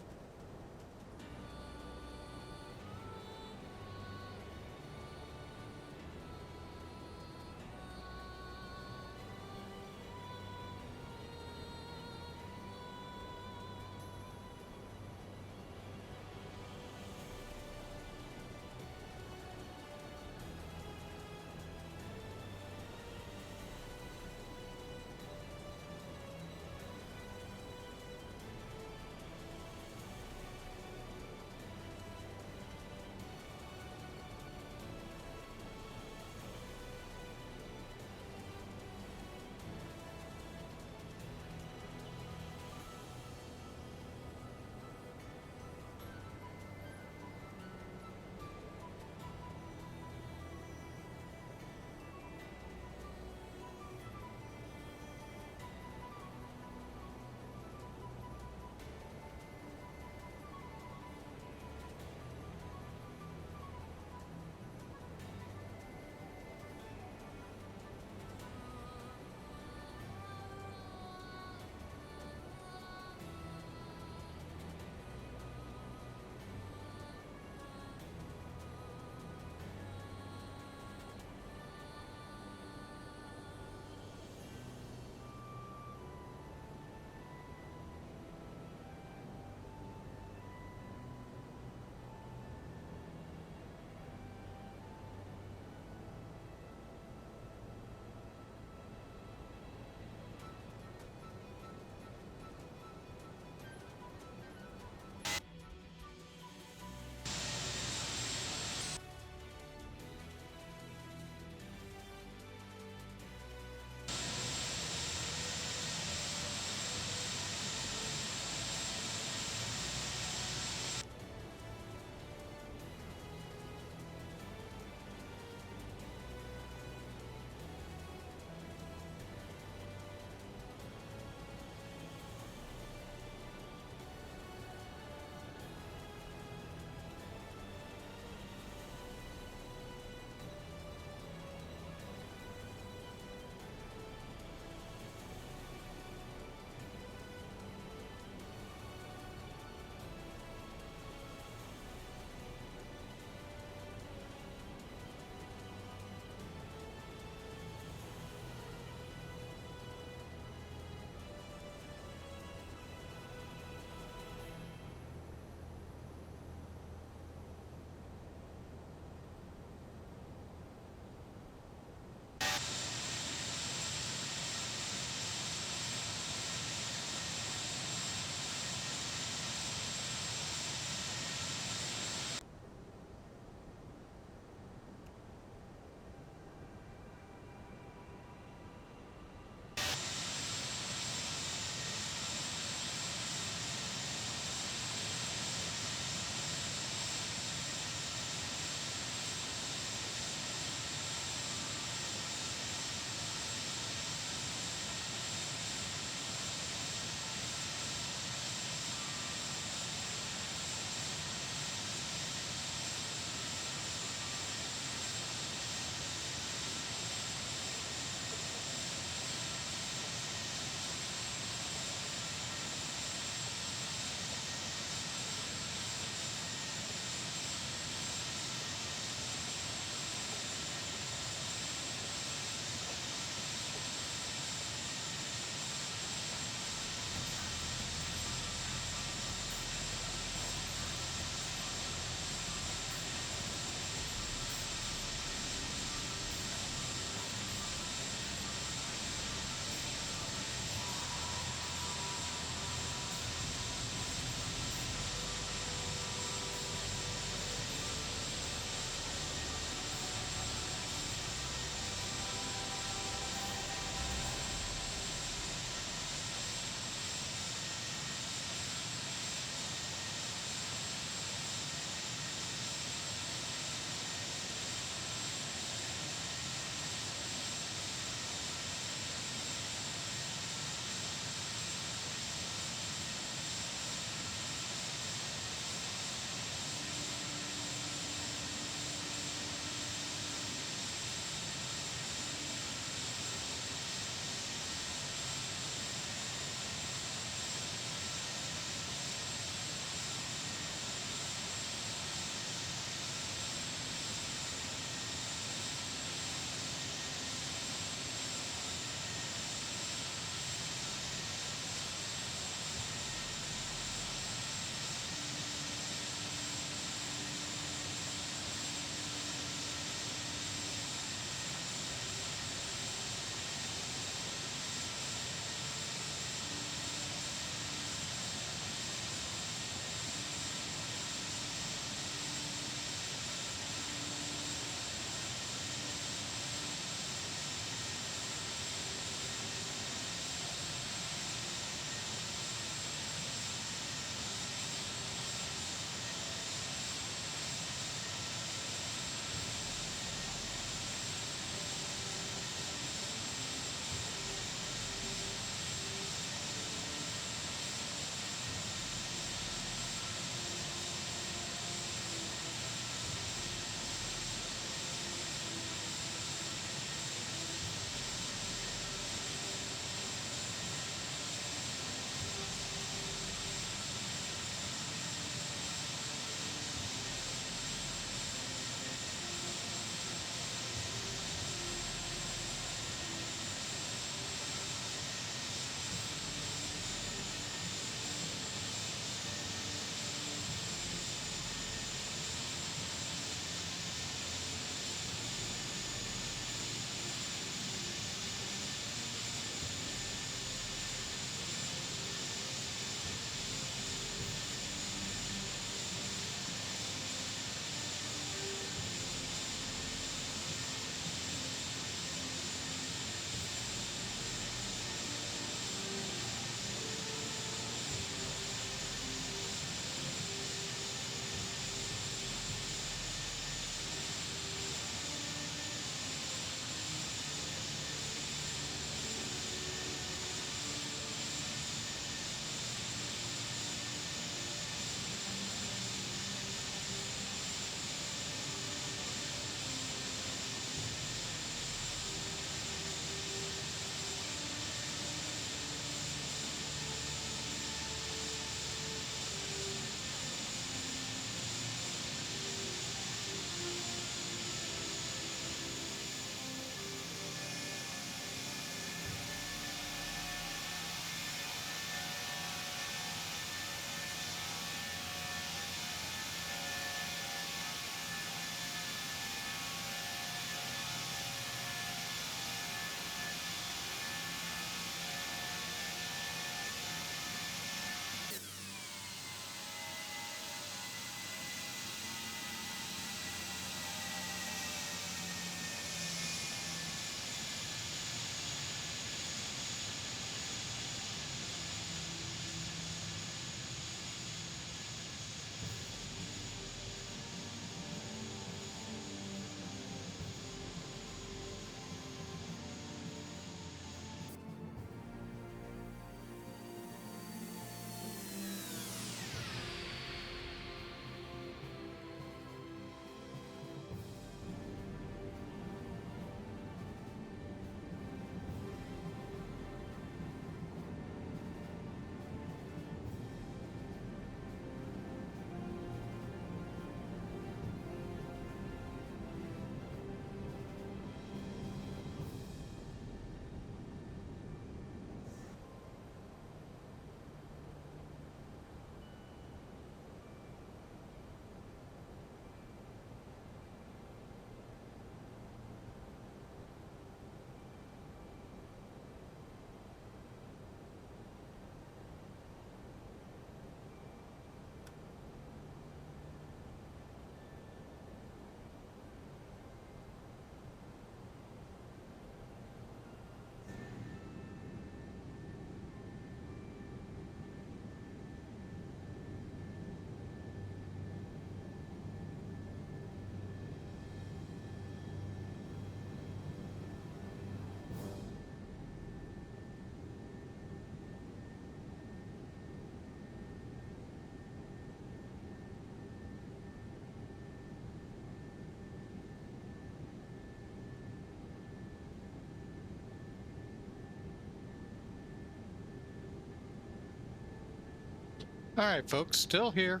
All right, folks, still here.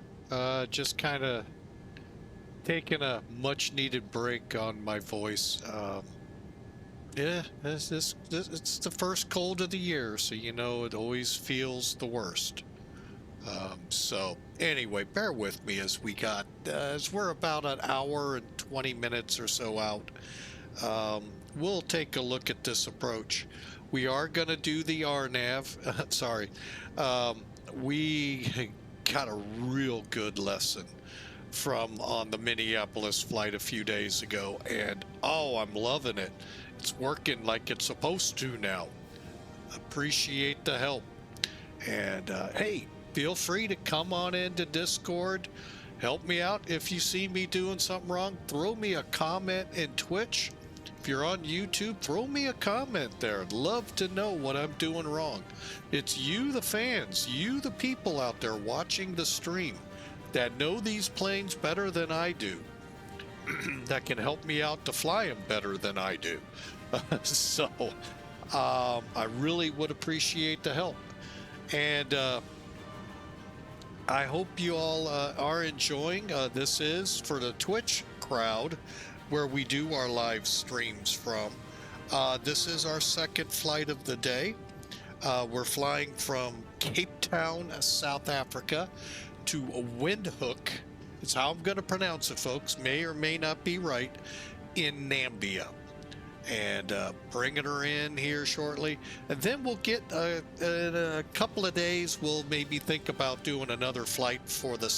Just kind of taking a much needed break on my voice. Yeah, it's the first cold of the year, so you know it always feels the worst. So anyway, bear with me as we're about an hour and 20 minutes or so out. We'll take a look at this approach. We are going to do the RNAV. Sorry. We got a real good lesson from on the Minneapolis flight a few days ago, and oh, I'm loving it. It's working like it's supposed to now. Appreciate the help. And hey, feel free to come on into Discord. Help me out. If you see me doing something wrong, throw me a comment in Twitch. If you're on YouTube, throw me a comment there. I'd love to know what I'm doing wrong. It's you, the fans, you, the people out there watching the stream that know these planes better than I do, that can help me out to fly them better than I do. So I really would appreciate the help. And I hope you all are enjoying. This is for the Twitch crowd where we do our live streams from. This is our second flight of the day. We're flying from Cape Town, South Africa to Windhoek. It's how I'm going to pronounce it, folks. May or may not be right. In Namibia. And bringing her in here shortly, and then we'll get in a couple of days we'll maybe think about doing another flight for the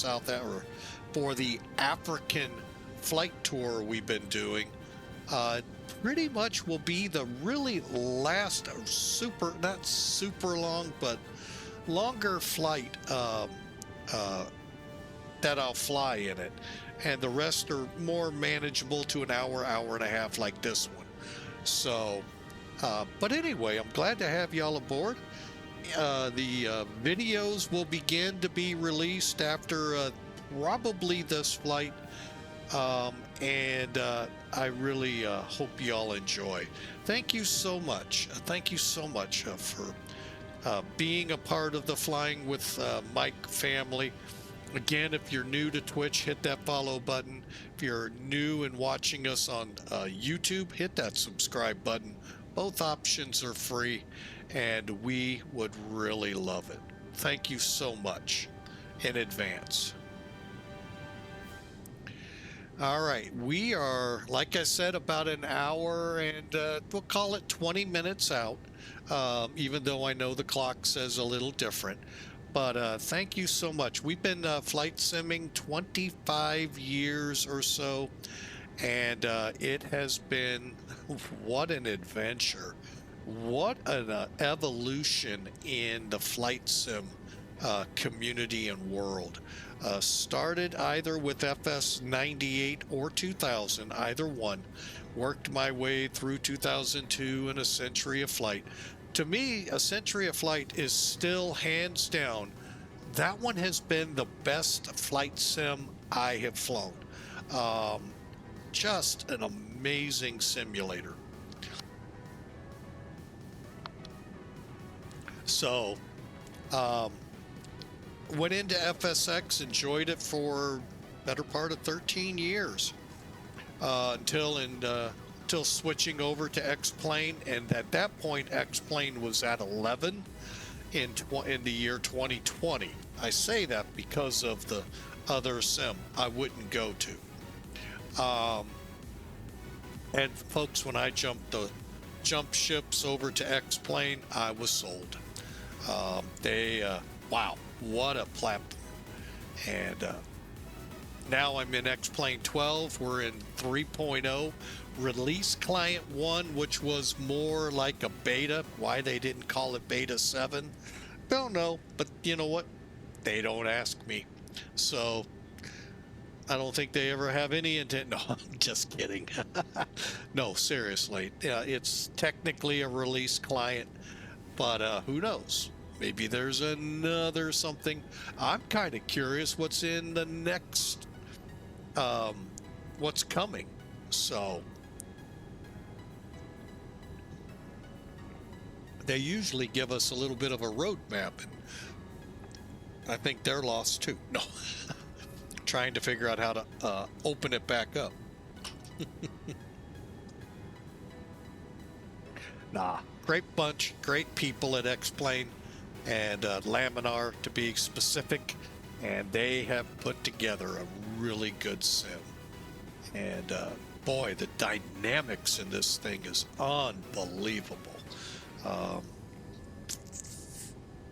for the African flight tour we've been doing. Pretty much will be the really last not super long but longer flight that I'll fly in it, and the rest are more manageable to an hour and a half like this one. So, but anyway, I'm glad to have y'all aboard. The videos will begin to be released after probably this flight, and I really hope y'all enjoy. Thank you so much. Thank you so much for being a part of the Flying with Mike family. Again, if you're new to Twitch, hit that follow button. If you're new and watching us on YouTube, hit that subscribe button. Both options are free, and we would really love it. Thank you so much in advance. All right, we are, like I said, about an hour and we'll call it 20 minutes out, even though I know the clock says a little different. But thank you so much. We've been flight simming 25 years or so, and it has been what an adventure. What an evolution in the flight sim community and world. Started either with FS 98 or 2000, either one. Worked my way through 2002 and a century of flight. To me, a century of flight is still hands down. That one has been the best flight sim I have flown. Just an amazing simulator. So, went into FSX, enjoyed it for better part of 13 years until switching over to X-Plane, and at that point X-Plane was at 11 in the year 2020. I say that because of the other sim I wouldn't go to. And folks, when I jumped ships over to X-Plane, I was sold. Wow, what a platform. And now I'm in X-Plane 12. We're in 3.0. Release Client 1, which was more like a beta. Why they didn't call it Beta 7, don't know. But you know what? They don't ask me. So I don't think they ever have any intent. No, I'm just kidding. No, seriously. It's technically a release client, but who knows? Maybe there's another something. I'm kind of curious what's in the next, what's coming. So they usually give us a little bit of a roadmap. I think they're lost too. No. Trying to figure out how to open it back up. Nah, great bunch, great people at X-Plane and Laminar to be specific, and they have put together a really good sim. And boy, the dynamics in this thing is unbelievable.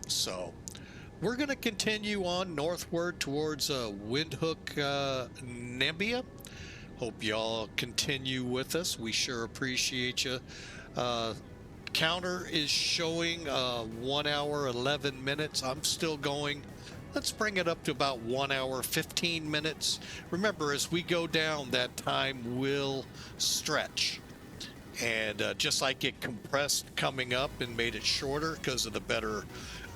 So we're going to continue on northward towards Windhoek, Namibia. Hope y'all continue with us. We sure appreciate you. Counter is showing 1 hour 11 minutes. I'm still going. Let's bring it up to about 1 hour 15 minutes. Remember, as we go down, that time will stretch. And just like it compressed coming up and made it shorter because of the better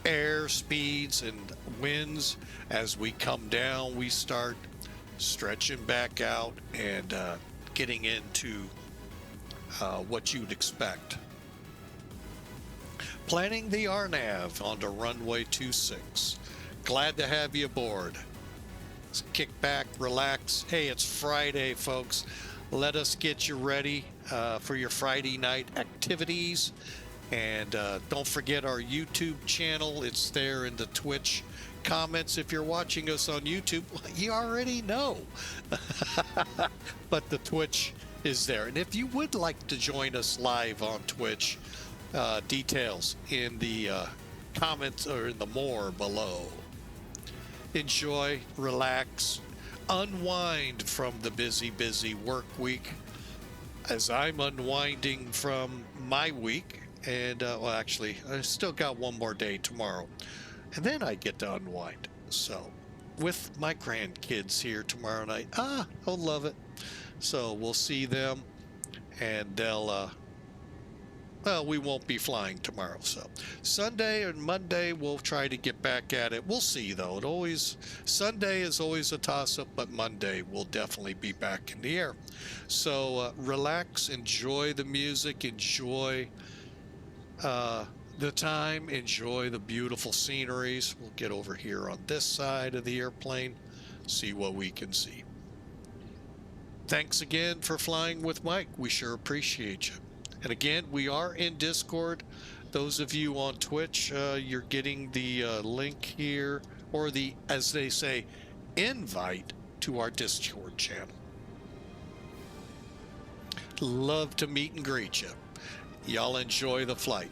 air speeds and winds, as we come down, we start stretching back out and getting into what you'd expect. Planning the RNAV onto runway 26. Glad to have you aboard. Let's kick back, relax. Hey, it's Friday, folks. Let us get you ready for your Friday night activities. And don't forget our YouTube channel. It's there in the Twitch comments. If you're watching us on YouTube, you already know. But the Twitch is there. And if you would like to join us live on Twitch, details in the comments or in the more below. Enjoy, relax, unwind from the busy work week as I'm unwinding from my week. And well, actually, I still got one more day tomorrow, and then I get to unwind. So with my grandkids here tomorrow night, I'll love it. So we'll see them, and they'll well, we won't be flying tomorrow. So Sunday and Monday we'll try to get back at it. We'll see though. Sunday is always a toss-up, but Monday we'll definitely be back in the air. So relax, enjoy the music, enjoy the time, enjoy the beautiful sceneries. We'll get over here on this side of the airplane, see what we can see. Thanks again for flying with Mike. We sure appreciate you. And again, we are in Discord. Those of you on Twitch, you're getting the link here, or the, as they say, invite to our Discord channel. Love to meet and greet you. Y'all enjoy the flight.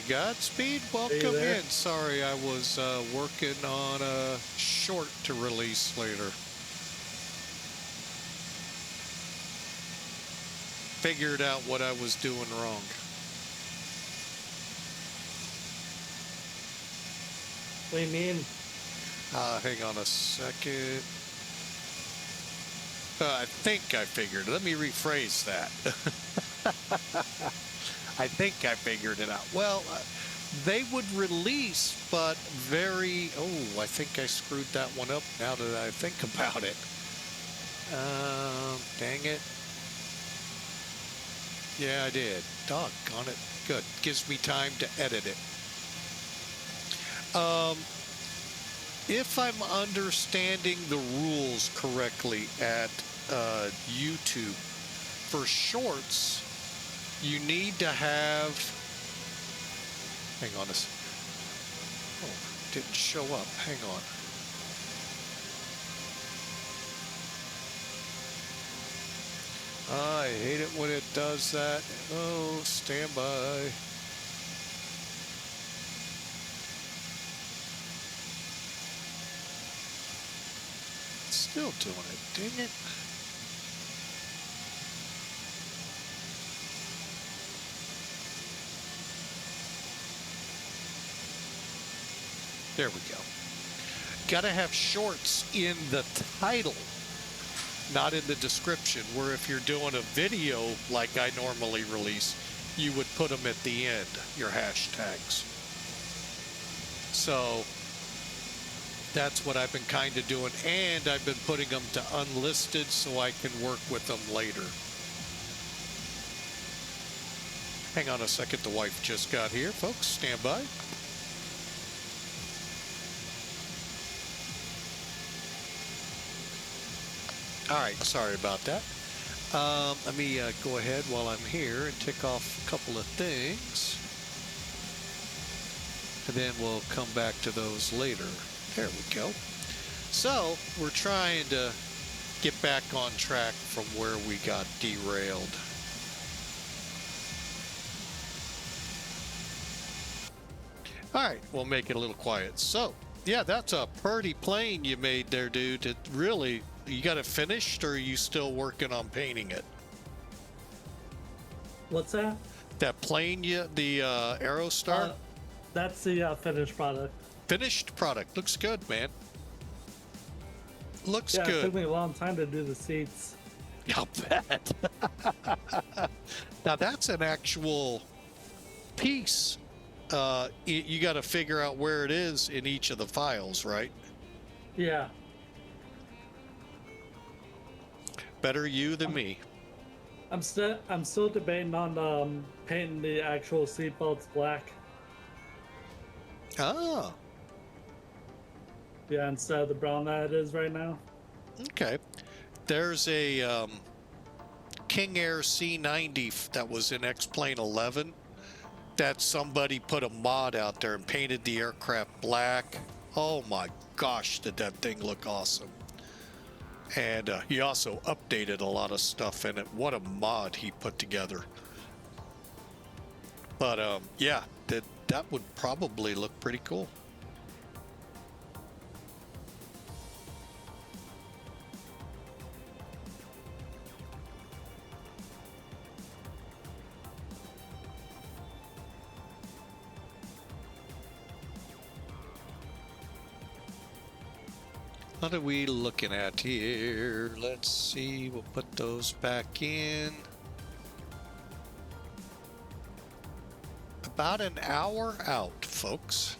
Godspeed. you Welcome there? in. Sorry, I was working on a short to release later. Figured out what I was doing wrong. What do you mean? Hang on a second. I think I figured. Let me rephrase that. I think I figured it out. Well, they would release, but very... Oh, I think I screwed that one up now that I think about it. Dang it. Yeah, I did. Doggone it. Good. Gives me time to edit it. If I'm understanding the rules correctly at YouTube, for shorts, you need to have... Hang on a second. Oh, didn't show up. Hang on. I hate it when it does that. Oh, stand by. Still doing it, dang it. There we go. Gotta have shorts in the title, not in the description, where if you're doing a video like I normally release, you would put them at the end, your hashtags. So that's what I've been kind of doing, and I've been putting them to unlisted so I can work with them later. Hang on a second, the wife just got here, folks. Stand by. All right, sorry about that. Let me go ahead while I'm here and tick off a couple of things. And then we'll come back to those later. There we go. So we're trying to get back on track from where we got derailed. All right, we'll make it a little quiet. So, yeah, that's a pretty plane you made there, dude. It really, you got it finished, or are you still working on painting it? What's that? That plane, the Aerostar? That's the finished product. Finished product. Looks good, man. Looks Yeah, good. it took me a long time to do the seats. I'll bet. Now that's an actual piece. You got to figure out where it is in each of the files, right? Yeah. Better you than me. I'm still debating on painting the actual seat belts black. Ah, Yeah, instead of the brown that it is right now. okay. There's a King Air C90 that was in X-Plane 11 that somebody put a mod out there and painted the aircraft black. Oh my gosh, did that thing look awesome. And he also updated a lot of stuff in it. What a mod he put together. But yeah, that would probably look pretty cool. What are we looking at here? Let's see, we'll put those back in. About an hour out, folks.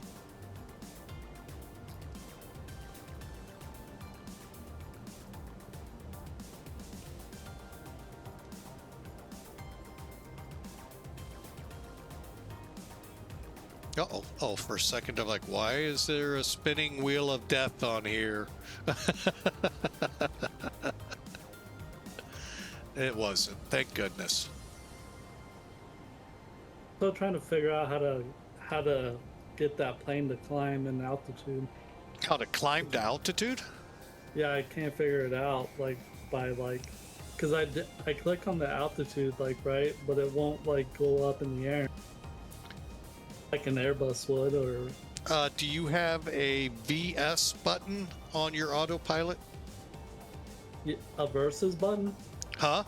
Uh-oh. Oh, for a second I'm like, why is there a spinning wheel of death on here? It wasn't. Thank goodness. Still trying to figure out how to get that plane to climb in altitude. How to climb to altitude? Yeah, I can't figure it out because I click on the altitude right, but it won't go up in the air. like an Airbus would, or Do you have a VS button on your autopilot? a versus button. Huh?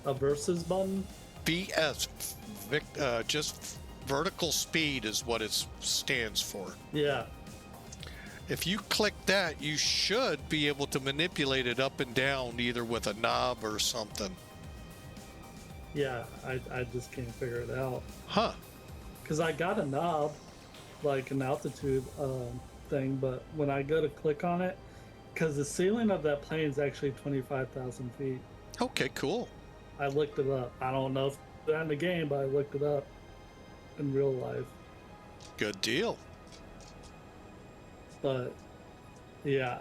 A versus button. VS, just vertical speed is what it stands for. Yeah. If you click that, you should be able to manipulate it up and down either with a knob or something. Yeah, I just can't figure it out. Huh. Because I got a knob, like an altitude thing, but when I go to click on it, because the ceiling of that plane is actually 25,000 feet. Okay, cool. I looked it up. I don't know if it's in the game, but I looked it up in real life. Good deal. But yeah,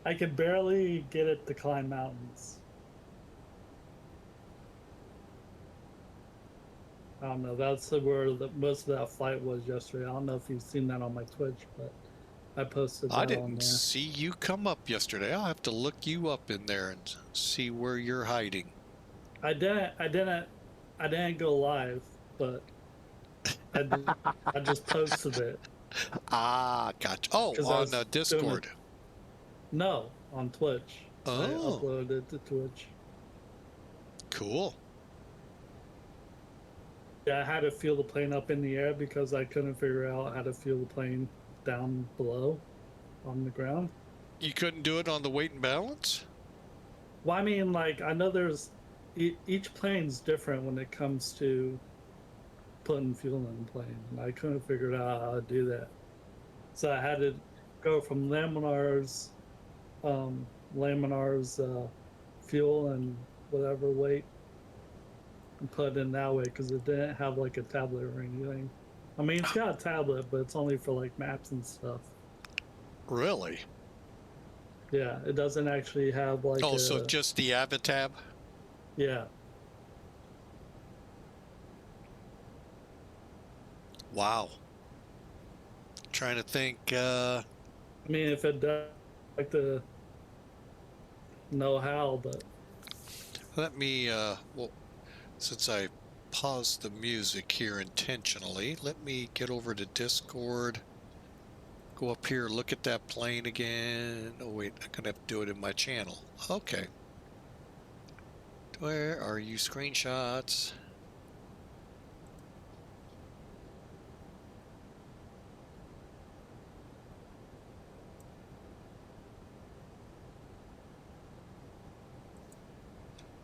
I could barely get it to climb mountains. I don't know. That's where most of that flight was yesterday. I don't know if you've seen that on my Twitch, but I posted that I on didn't there. see you come up yesterday. I'll have to look you up in there and see where you're hiding. I didn't go live, but I just posted it. Ah, gotcha. Oh, on Discord. No, on Twitch. Oh. I uploaded it to Twitch. Cool. Yeah, I had to feel the plane up in the air because I couldn't figure out how to feel the plane down below on the ground. You couldn't do it on the weight and balance? Well, I mean, like, I know there's each plane's different when it comes to putting fuel in the plane, and I couldn't figure out how to do that. So I had to go from laminars fuel and whatever weight and put it in that way because it didn't have like a tablet or anything. I mean, it's got a tablet, but it's only for like maps and stuff. Really? Yeah, it doesn't actually have like. Oh, so just the Avatab? Yeah. Wow. Trying to think. I mean, if it does, like to know how, but. Let me, well, since I paused the music here intentionally, let me get over to Discord. Go up here, look at that plane again. Oh, wait, I'm going to have to do it in my channel. Okay. Where are you screenshots?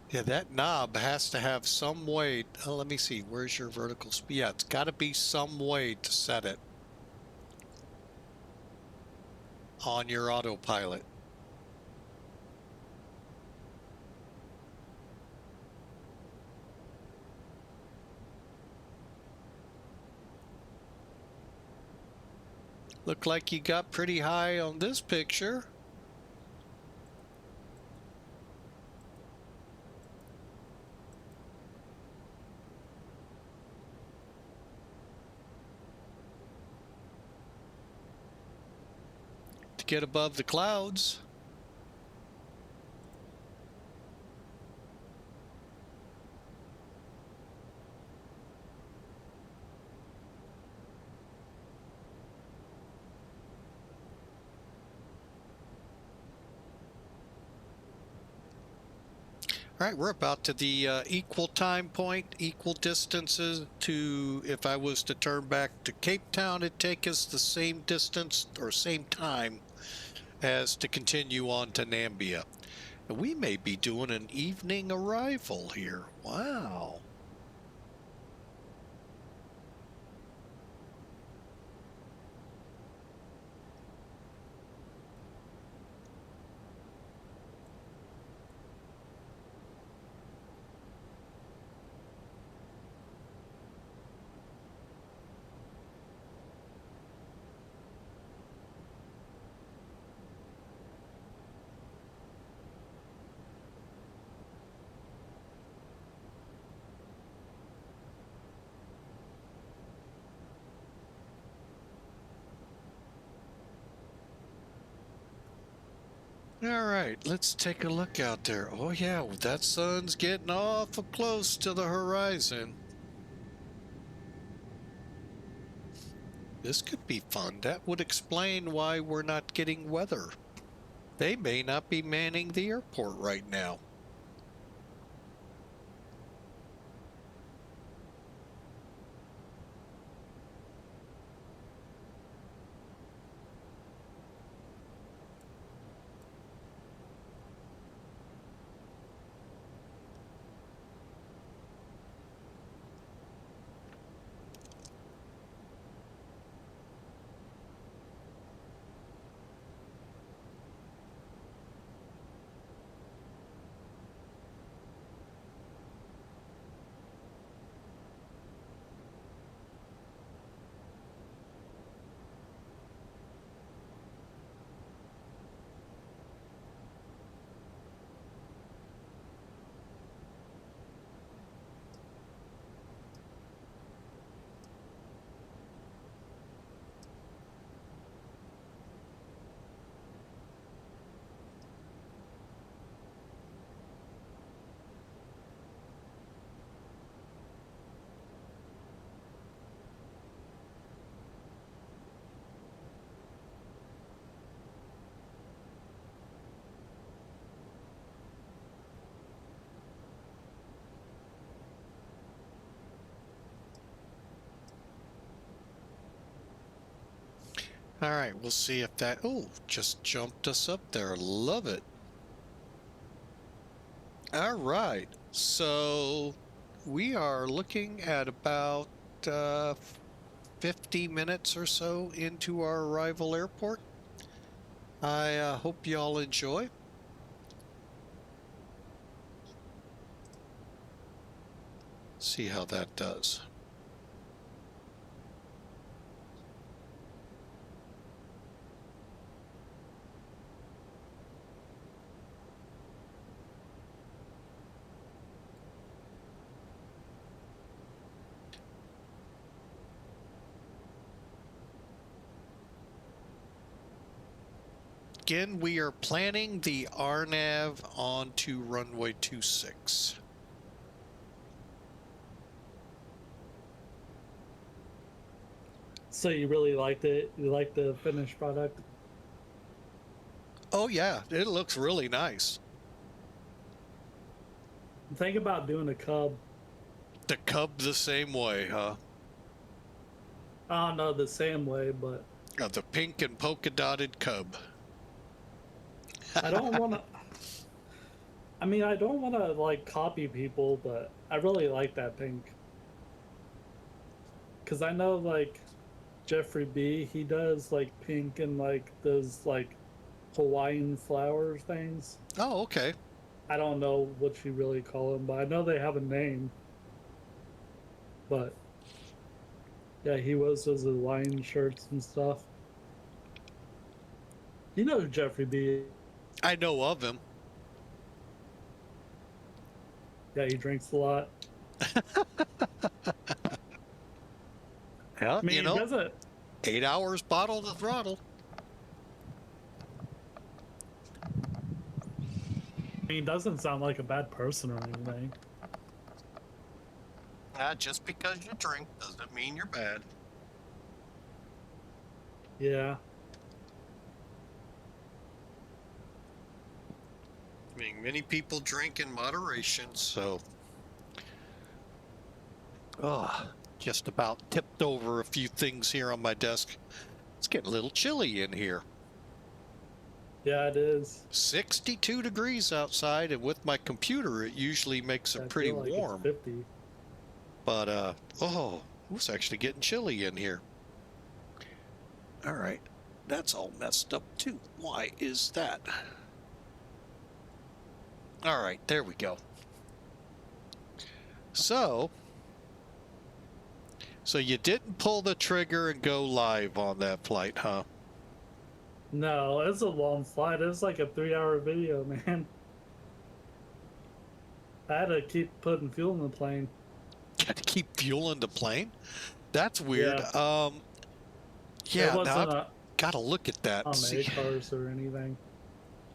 Yeah, that knob has to have some way. Oh, let me see. Where's your vertical speed? Yeah, it's got to be some way to set it on your autopilot. Look like you got pretty high on this picture. To get above the clouds. All right, we're about to the equal time point, equal distances to, if I was to turn back to Cape Town, it'd take us the same distance or same time as to continue on to Namibia. And we may be doing an evening arrival here. Wow. All right, let's take a look out there. Oh yeah, that sun's getting awful close to the horizon. This could be fun. That would explain why we're not getting weather. They may not be manning the airport right now. All right, we'll see if that... Oh, just jumped us up there. Love it. All right, so we are looking at about 50 minutes or so into our arrival airport. I hope you all enjoy. See how that does. Again, we are planning the RNAV onto runway 26. So you really liked it? You liked the finished product? Oh yeah, it looks really nice. Think about doing a Cub. The Cub the same way, huh? I don't know the same way, but The pink and polka dotted Cub. I don't want to. I mean, I don't want to like copy people, but I really like that pink. Cause I know like Jeffrey B. He does like pink and like those like Hawaiian flower things. Oh, okay. I don't know what you really call them, but I know they have a name. But yeah, he wears those Hawaiian shirts and stuff. You know who Jeffrey B. is? I know of him. Yeah, he drinks a lot. Yeah, I mean, you know, he doesn't. 8 hours bottle to throttle. I mean, he doesn't sound like a bad person or anything. Just because you drink doesn't mean you're bad. Yeah. I mean, many people drink in moderation, so... Oh, just about tipped over a few things here on my desk. It's getting a little chilly in here. Yeah, it is. 62 degrees outside, and with my computer, it usually makes it I pretty feel like it's warm. 50. But, oh, it's actually getting chilly in here. All right, that's all messed up too. Why is that? All right, there we go. So you didn't pull the trigger and go live on that flight, huh? No, it's a long flight. It's like a 3-hour video, man. I had to keep putting fuel in the plane. Got to keep fueling the plane? That's weird. Yeah. Yeah, It wasn't now I've got to look at that and on see. the cars or anything.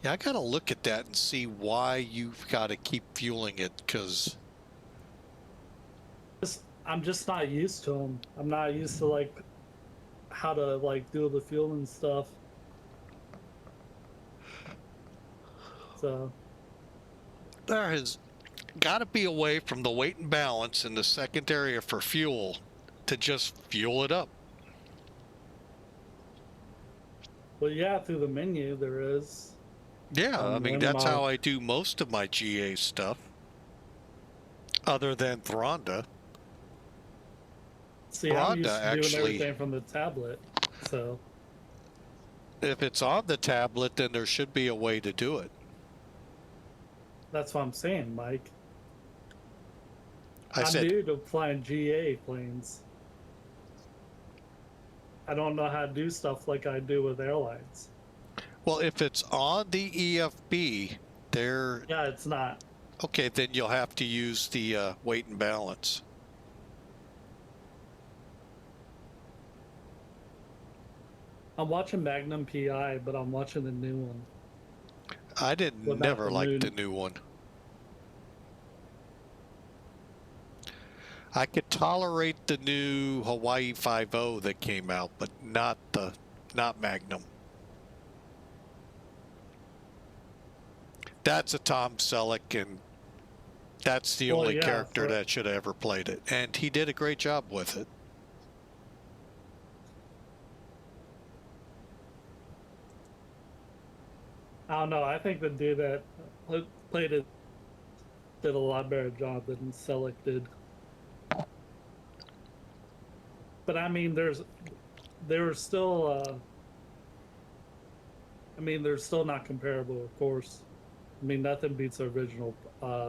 Yeah, I gotta look at that and see why you've got to keep fueling it, because I'm just not used to them. I'm not used to like how to like do the fueling stuff. So there has got to be a way from the weight and balance in the second area for fuel to just fuel it up. well, yeah, through the menu there is. Yeah, I mean, When that's my how I do most of my GA stuff, other than Thronda. see, I'm Thronda used to doing actually, everything from the tablet. So if it's on the tablet, then there should be a way to do it. that's what I'm saying, Mike. I I'm said, new to flying GA planes. I don't know how to do stuff like I do with airlines. well, if it's on the EFB, there, Yeah, it's not. okay, then you'll have to use the weight and balance. I'm watching Magnum PI, but I'm watching the new one. I didn't Without never the like the new- new one. I could tolerate the new Hawaii 5.0 that came out, but not Magnum. That's a Tom Selleck, and that's the Well, only yeah, character that should have ever played it, and he did a great job with it. I don't know. I think the dude that played it did a lot better job than Selleck did. But I mean, there were still. I mean, they're still not comparable, of course. I mean, nothing beats the original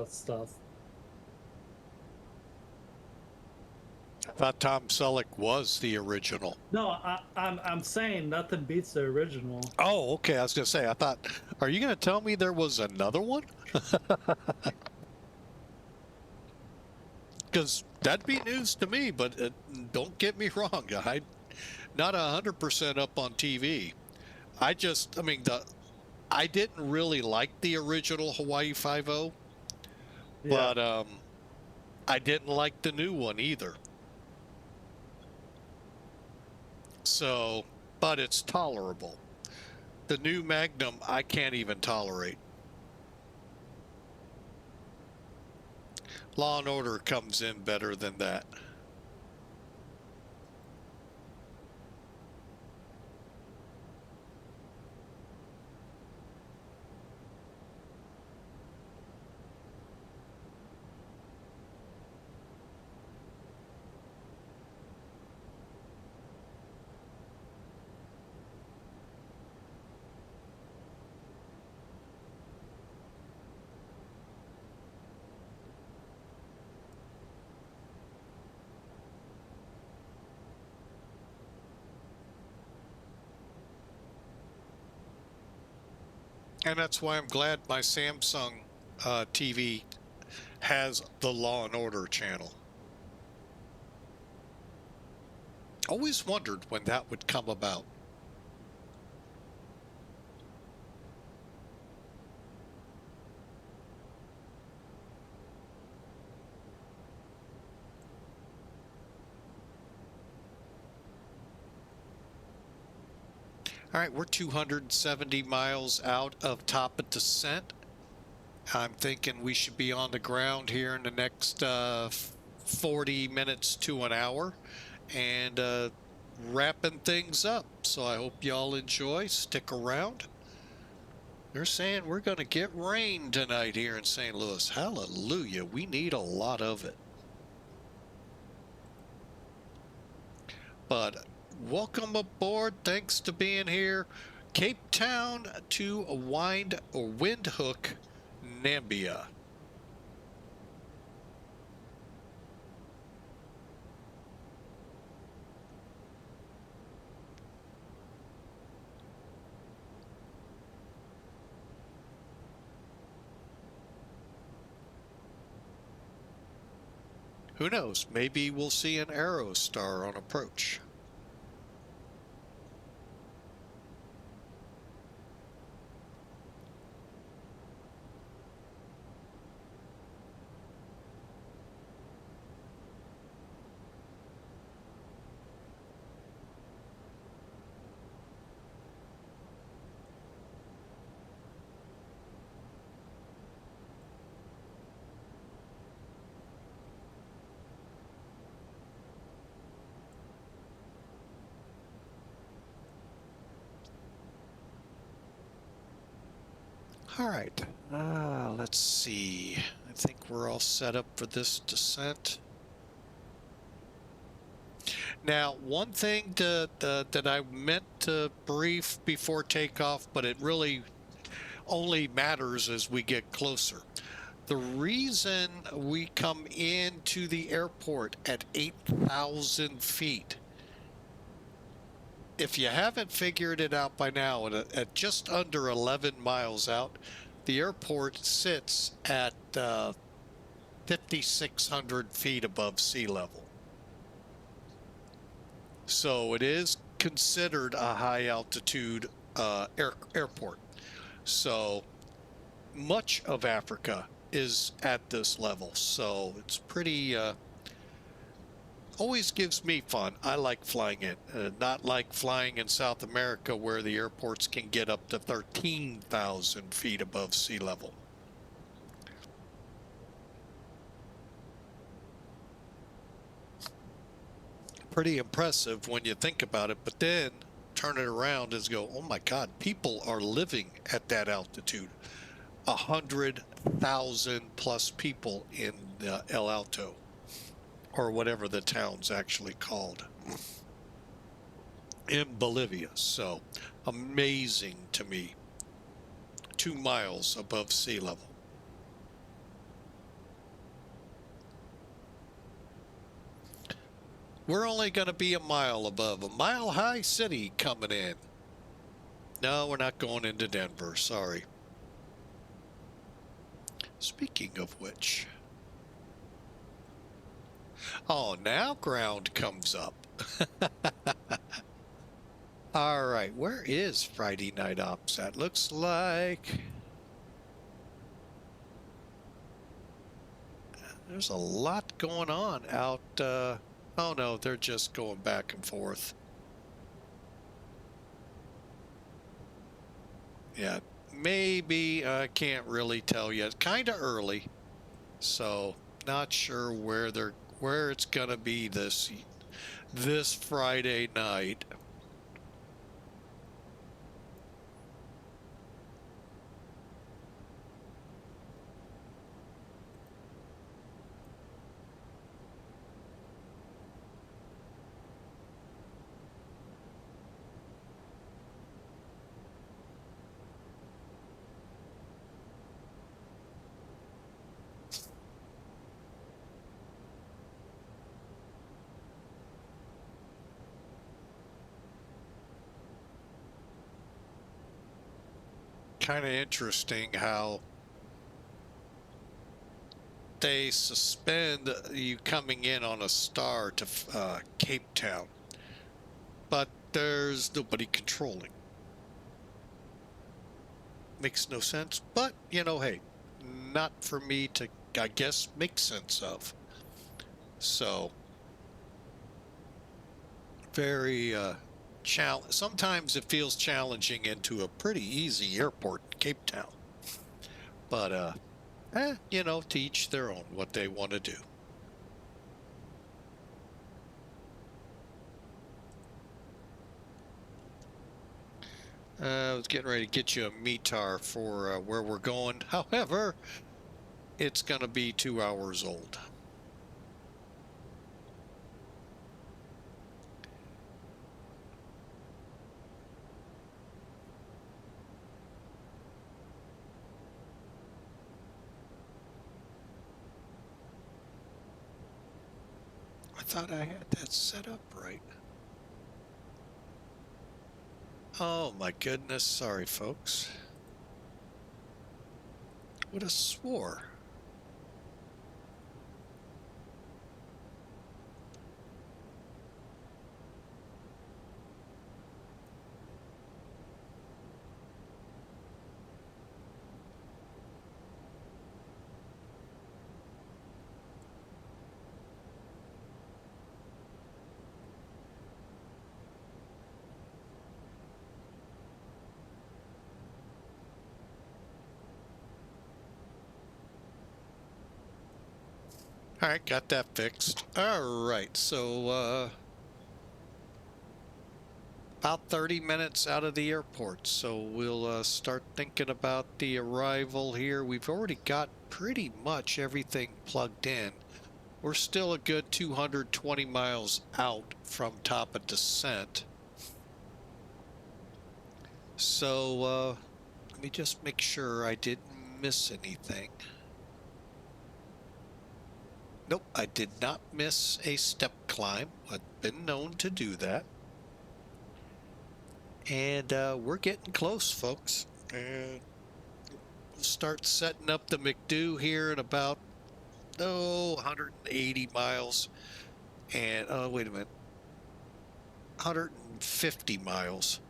stuff. I thought Tom Selleck was the original. No, I'm saying nothing beats the original. Oh, okay. I was gonna say. I thought, are you gonna tell me there was another one? Because that'd be news to me. But don't get me wrong. I'm not 100% up on TV. I mean, I didn't really like the original Hawaii 5.0, Yeah. but I didn't like the new one either. So, but it's tolerable. The new Magnum, I can't even tolerate. Law and Order comes in better than that. And that's why I'm glad my Samsung TV has the Law and Order channel. Always wondered when that would come about. All right, we're 270 miles out of top of descent. I'm thinking we should be on the ground here in the next 40 minutes to an hour and wrapping things up. So I hope y'all enjoy. Stick around. They're saying we're going to get rain tonight here in St. Louis. Hallelujah. We need a lot of it. But welcome aboard. Thanks to being here. Cape Town to Windhoek, Namibia. Who knows? Maybe we'll see an Aerostar on approach. All right, let's see. I think we're all set up for this descent. Now, one thing that I meant to brief before takeoff, but it really only matters as we get closer. The reason we come into the airport at 8,000 feet, if you haven't figured it out by now, at just under 11 miles out, the airport sits at 5,600 feet above sea level. So it is considered a high altitude airport. So much of Africa is at this level. So it's pretty, always gives me fun. I like flying it, not like flying in South America where the airports can get up to 13,000 feet above sea level. Pretty impressive when you think about it, but then turn it around and go, oh my God, people are living at that altitude. 100,000 plus people in El Alto, or whatever the town's actually called, in Bolivia. So amazing to me. 2 miles above sea level. We're only going to be a mile above a Mile High City coming in. No, we're not going into Denver. Sorry. Speaking of which. Oh, now ground comes up. All right, where is Friday Night Ops at? Looks like there's a lot going on out. Oh no, they're just going back and forth. Yeah, maybe I can't really tell yet. Kind of early, so not sure where it's gonna be this Friday night. Kind of interesting how they suspend you coming in on a star to Cape Town, but there's nobody controlling. Makes no sense, but you know, hey, not for me to, I guess, make sense of. So very sometimes it feels challenging into a pretty easy airport in Cape Town, but you know, to each their own what they want to do. I was getting ready to get you a METAR for where we're going. However, it's going to be 2 hours old. I thought I had that set up right. Oh my goodness, sorry folks. Would have swore. All right, got that fixed. All right, so about 30 minutes out of the airport, so we'll start thinking about the arrival here. We've already got pretty much everything plugged in. We're still a good 220 miles out from top of descent. So let me just make sure I didn't miss anything. Nope, I did not miss a step climb. I've been known to do that. And we're getting close, folks. And we'll start setting up the McDo here in about, 180 miles. And, wait a minute, 150 miles.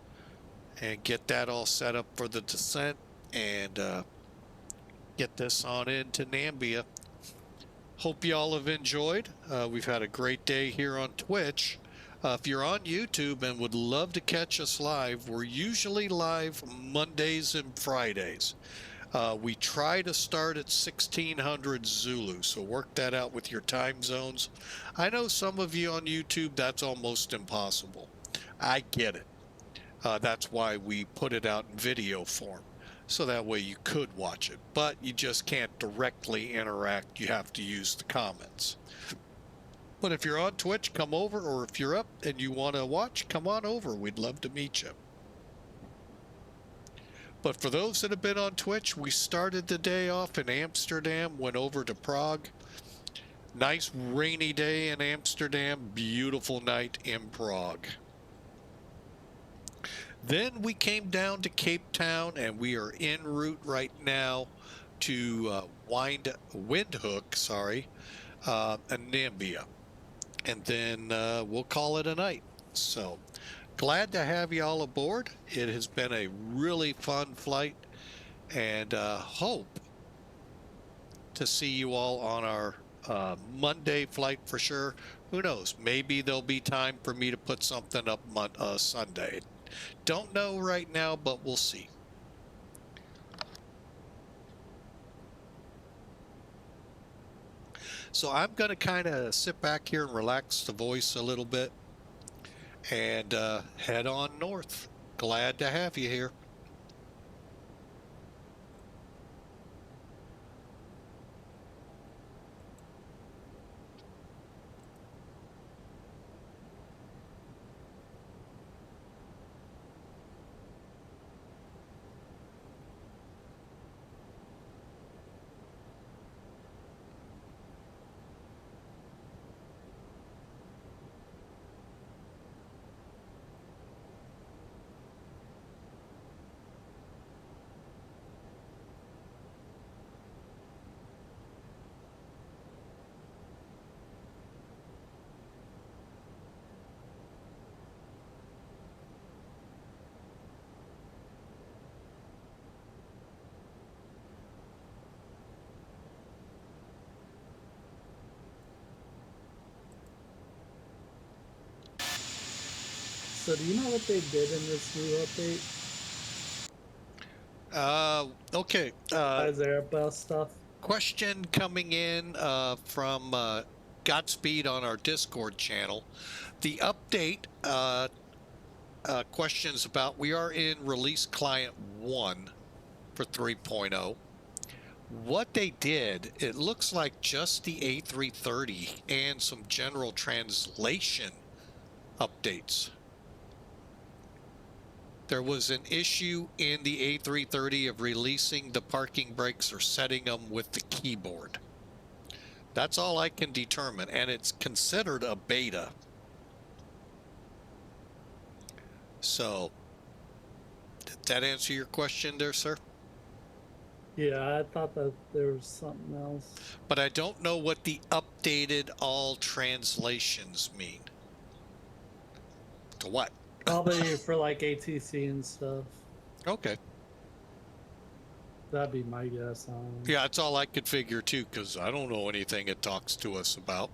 And get that all set up for the descent and get this on into Namibia. Hope y'all have enjoyed. We've had a great day here on Twitch. If you're on YouTube and would love to catch us live, we're usually live Mondays and Fridays. We try to start at 1600 Zulu, so work that out with your time zones. I know some of you on YouTube, that's almost impossible. I get it. That's why we put it out in video form, so that way you could watch it, but you just can't directly interact. You have to use the comments. But if you're on Twitch, come over, or if you're up and you want to watch, come on over. We'd love to meet you. But for those that have been on Twitch, we started the day off in Amsterdam, went over to Prague. Nice rainy day in Amsterdam, beautiful night in Prague. Then we came down to Cape Town, and we are en route right now to Windhoek, Namibia. And then we'll call it a night. So glad to have you all aboard. It has been a really fun flight, and hope to see you all on our Monday flight for sure. Who knows? Maybe there'll be time for me to put something up Sunday. Don't know right now, but we'll see. So I'm going to kind of sit back here and relax the voice a little bit and head on north. Glad to have you here. So do you know what they did in this new update? Okay. Besides Airbus stuff? Question coming in from Godspeed on our Discord channel. The update questions about, we are in release client 1 for 3.0. What they did, it looks like just the A330 and some general translation updates. There was an issue in the A330 of releasing the parking brakes or setting them with the keyboard. That's all I can determine, and it's considered a beta. So, did that answer your question there, sir? Yeah, I thought that there was something else. But I don't know what the updated all translations mean. To what? Probably for like ATC and stuff. Okay. That'd be my guess on. Yeah, that's all I could figure too, because I don't know anything it talks to us about.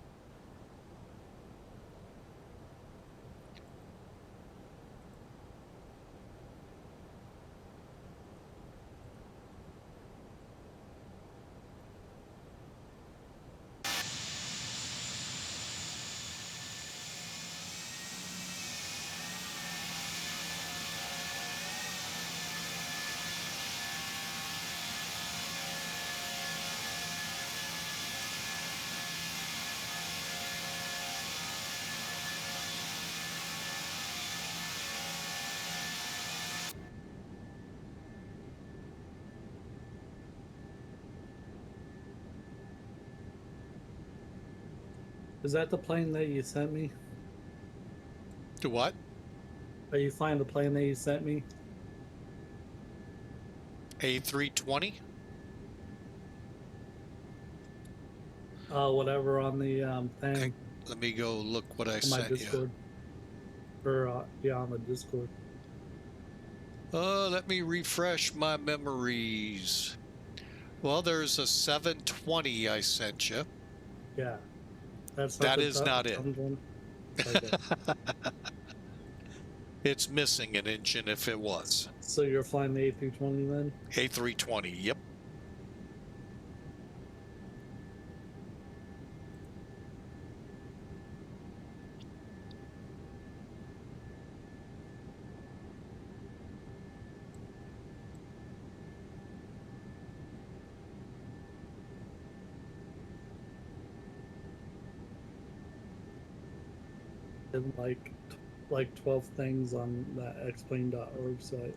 Is that the plane that you sent me? To what? Are you flying the plane that you sent me? A320? Whatever on the thing Let me go look what I on my sent you. Discord. Or yeah, on the Discord. Let me refresh my memories. Well, there's a 720 I sent you. Yeah, that's not That the is not it. one. Okay. It's missing an engine if it was. So you're flying the A320 then? A320, yep. And like 12 things on that explain.org site.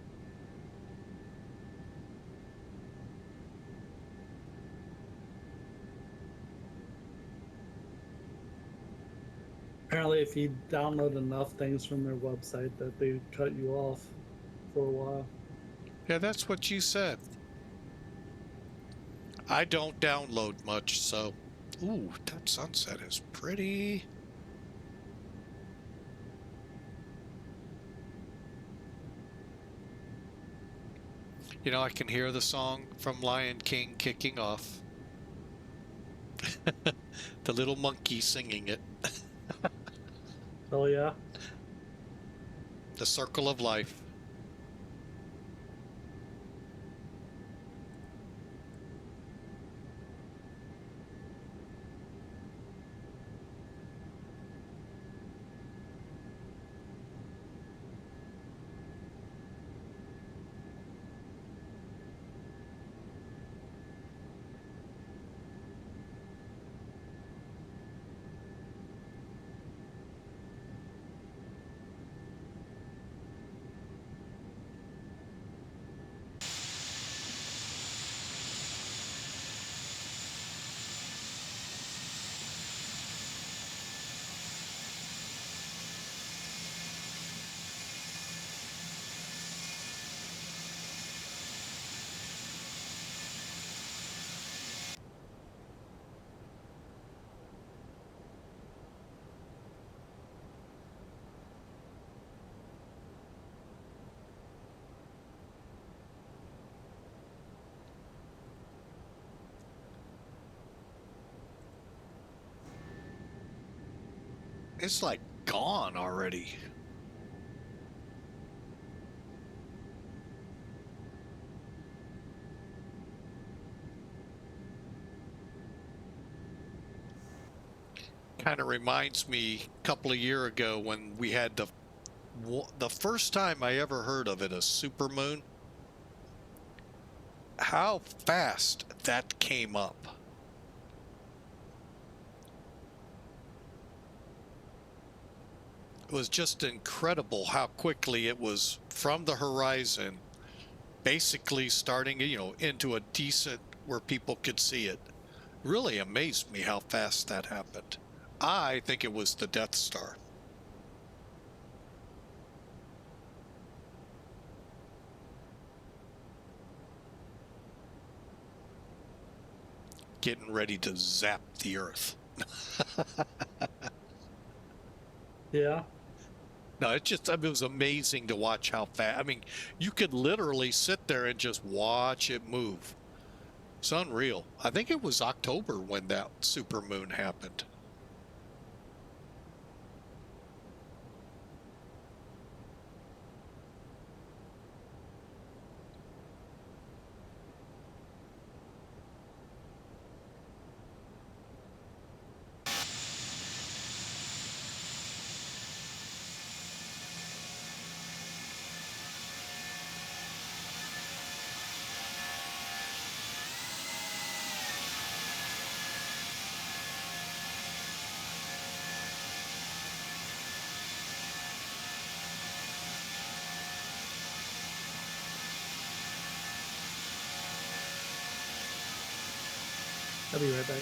Apparently, if you download enough things from their website, that they cut you off for a while. Yeah, that's what you said. I don't download much, so... Ooh, that sunset is pretty. You know, I can hear the song from Lion King kicking off. The little monkey singing it. Oh yeah. The Circle of Life. It's like gone already. Kind of reminds me a couple of years ago when we had the first time I ever heard of it, a supermoon. How fast that came up. It was just incredible how quickly it was from the horizon, basically starting, you know, into a decent where people could see it. Really amazed me how fast that happened. I think it was the Death Star. Getting ready to zap the Earth. Yeah. No, it just, I mean, it was amazing to watch how fast. I mean, you could literally sit there and just watch it move. It's unreal. I think it was October when that supermoon happened. I'll be right back.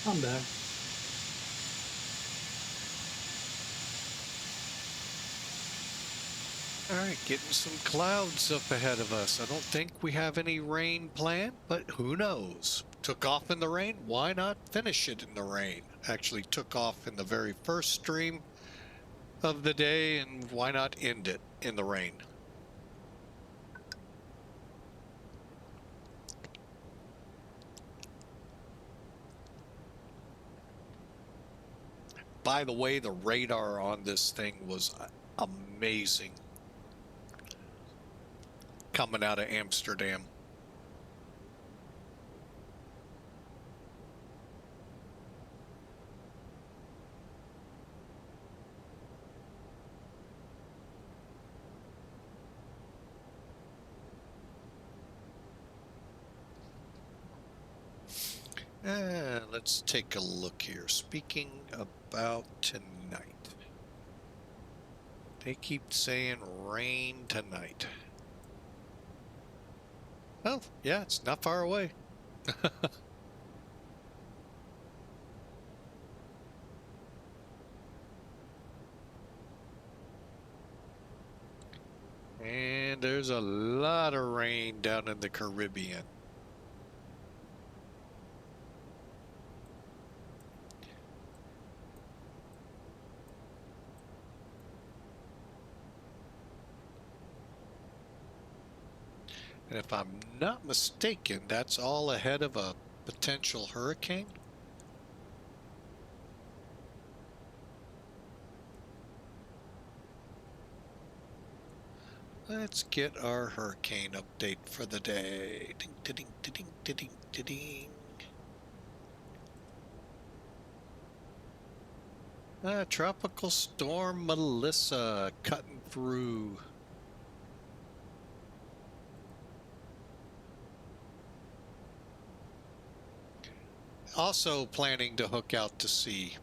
I'm back. All right, getting some clouds up ahead of us. I don't think we have any rain planned, but who knows? Took off in the rain. Why not finish it in the rain? Actually took off in the very first stream of the day, and why not end it in the rain? By the way, the radar on this thing was amazing coming out of Amsterdam. Let's take a look here. Speaking about tonight. They keep saying rain tonight. Oh, yeah, it's not far away. And there's a lot of rain down in the Caribbean. And if I'm not mistaken, that's all ahead of a potential hurricane. Let's get our hurricane update for the day. Ding, ding, ding, ding, ding, ding. Tropical storm Melissa cutting through. Also planning to hook out to sea.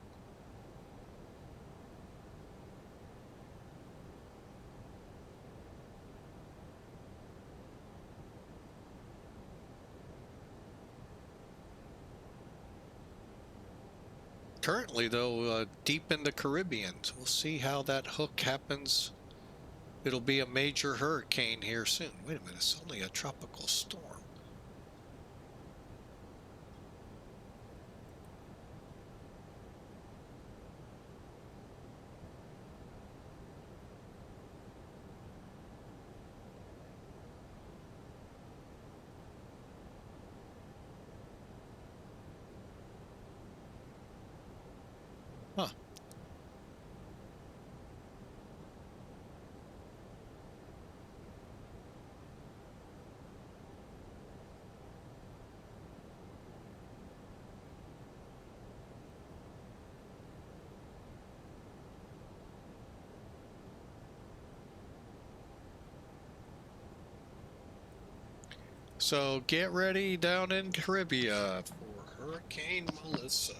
Currently, though, deep in the Caribbean. We'll see how that hook happens. It'll be a major hurricane here soon. Wait a minute, it's only a tropical storm. Huh. So get ready down in Caribbean for Hurricane Melissa.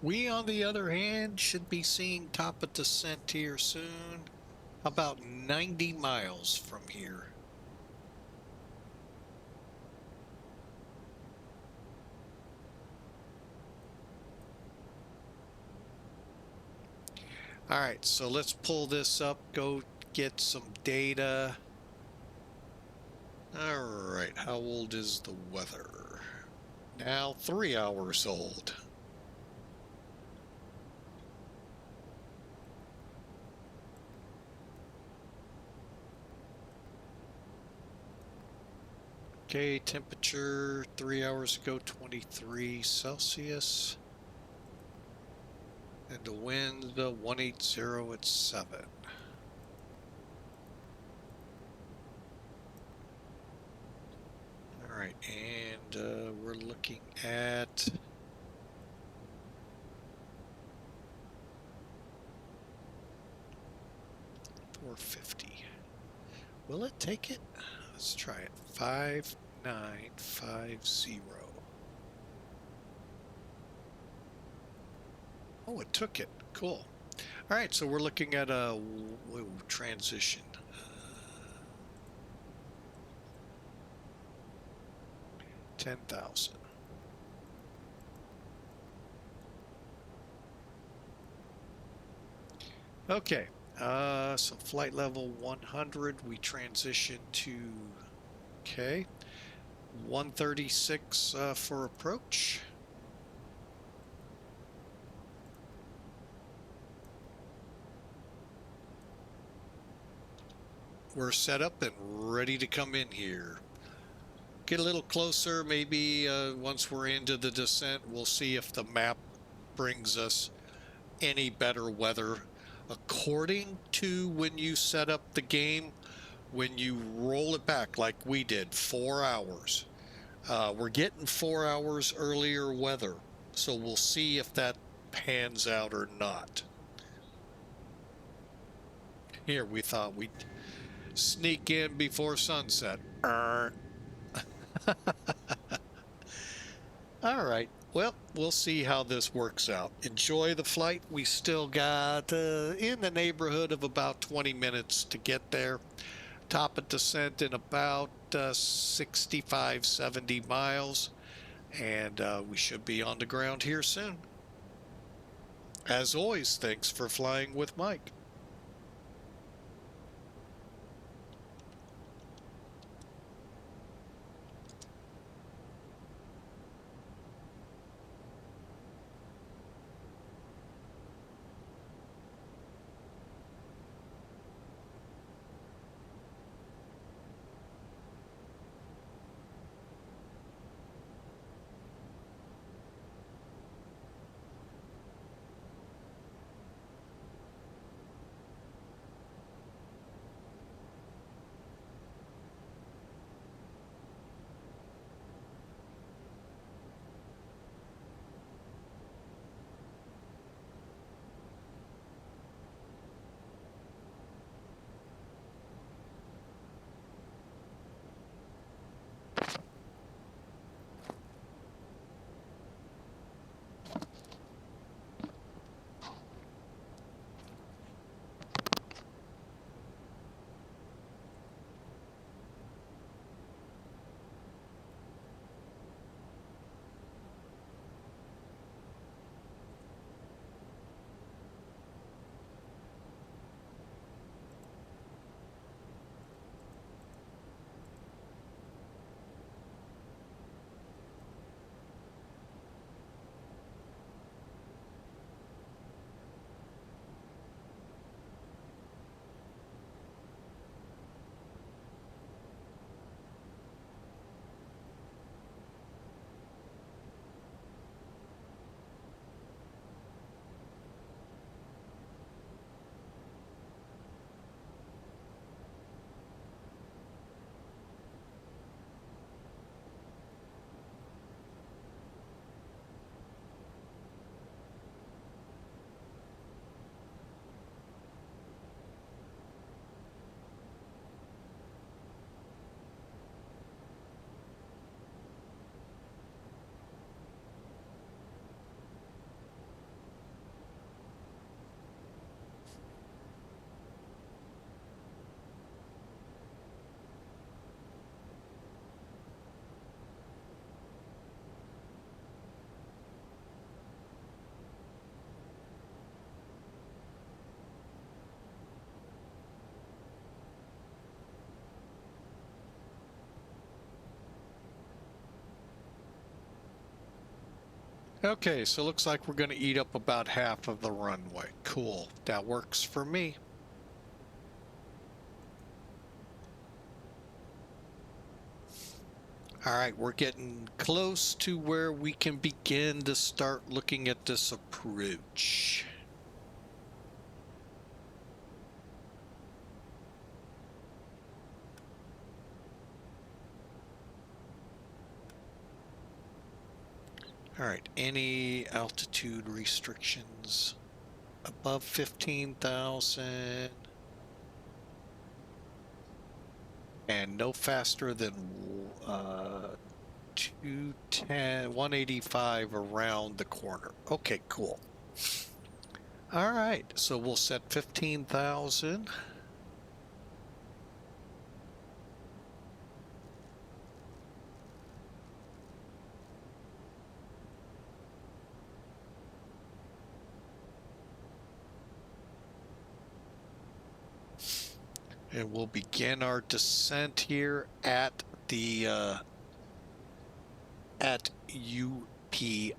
We, on the other hand, should be seeing top of descent here soon, about 90 miles from here. All right, so let's pull this up, go get some data. All right, how old is the weather? Now 3 hours old. Okay, temperature 3 hours ago, 23 Celsius. And the wind, 180 at 7. All right, and we're looking at 450. Will it take it? Let's try it. 5950. Oh, it took it. Cool. All right, so we're looking at a transition. 10,000. Okay, so flight level 100, we transition to, okay, 136 for approach. We're set up and ready to come in here. Get a little closer, maybe once we're into the descent, we'll see if the map brings us any better weather. According to when you set up the game, when you roll it back like we did, 4 hours, we're getting 4 hours earlier weather. So we'll see if that pans out or not. Here, we thought we'd sneak in before sunset. All right. Well, we'll see how this works out. Enjoy the flight. We still got in the neighborhood of about 20 minutes to get there. Top of descent in about 65, 70 miles. And we should be on the ground here soon. As always, thanks for flying with Mike. Okay, so it looks like we're going to eat up about half of the runway. Cool. That works for me. All right, we're getting close to where we can begin to start looking at this approach. All right, any altitude restrictions above 15,000 and no faster than 210, 185 around the corner. Okay, cool. All right, so we'll set 15,000. And we'll begin our descent here at the at UPI.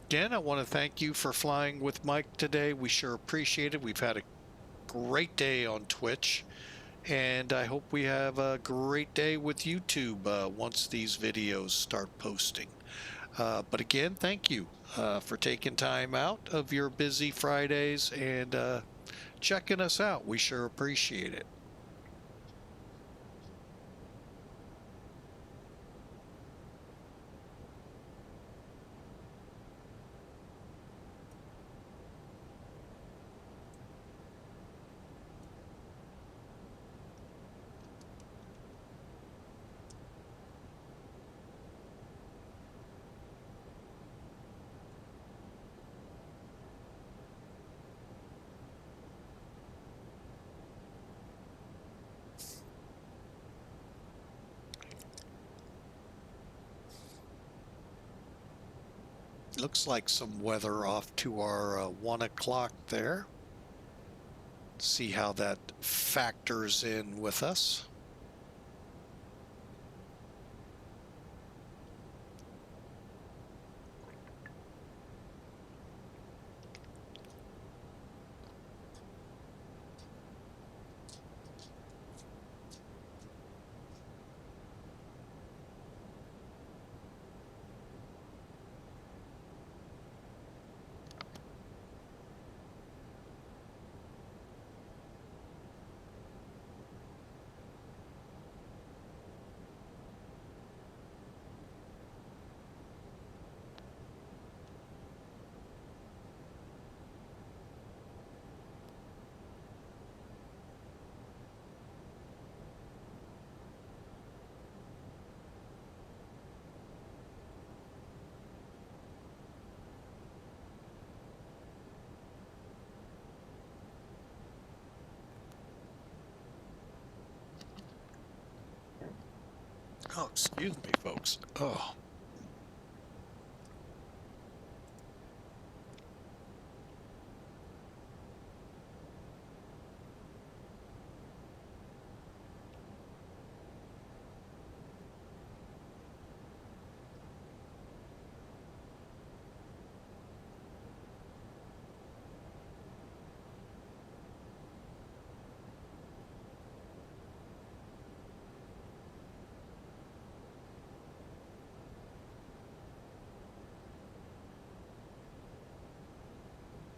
Again, I want to thank you for flying with Mike today. We sure appreciate it. We've had a great day on Twitch. And I hope we have a great day with YouTube once these videos start posting. But again, thank you for taking time out of your busy Fridays and checking us out. We sure appreciate it. Looks like some weather off to our 1 o'clock there. See how that factors in with us. Oh, excuse me, folks. Oh.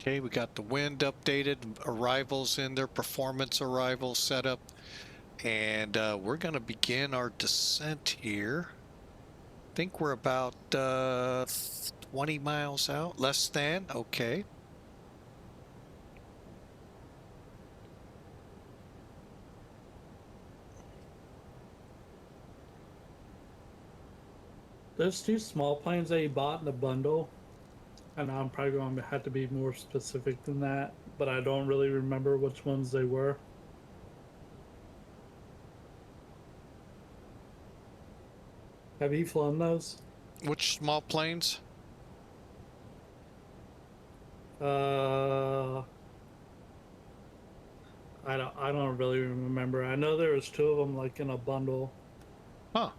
Okay, we got the wind updated, arrivals in their performance arrival setup, and we're going to begin our descent here. I think we're about 20 miles out, less than, okay. Those two small planes that you bought in the bundle, and I'm probably going to have to be more specific than that, but I don't really remember which ones they were. Have you flown those? Which small planes? I don't really remember. I know there was two of them like in a bundle. Huh.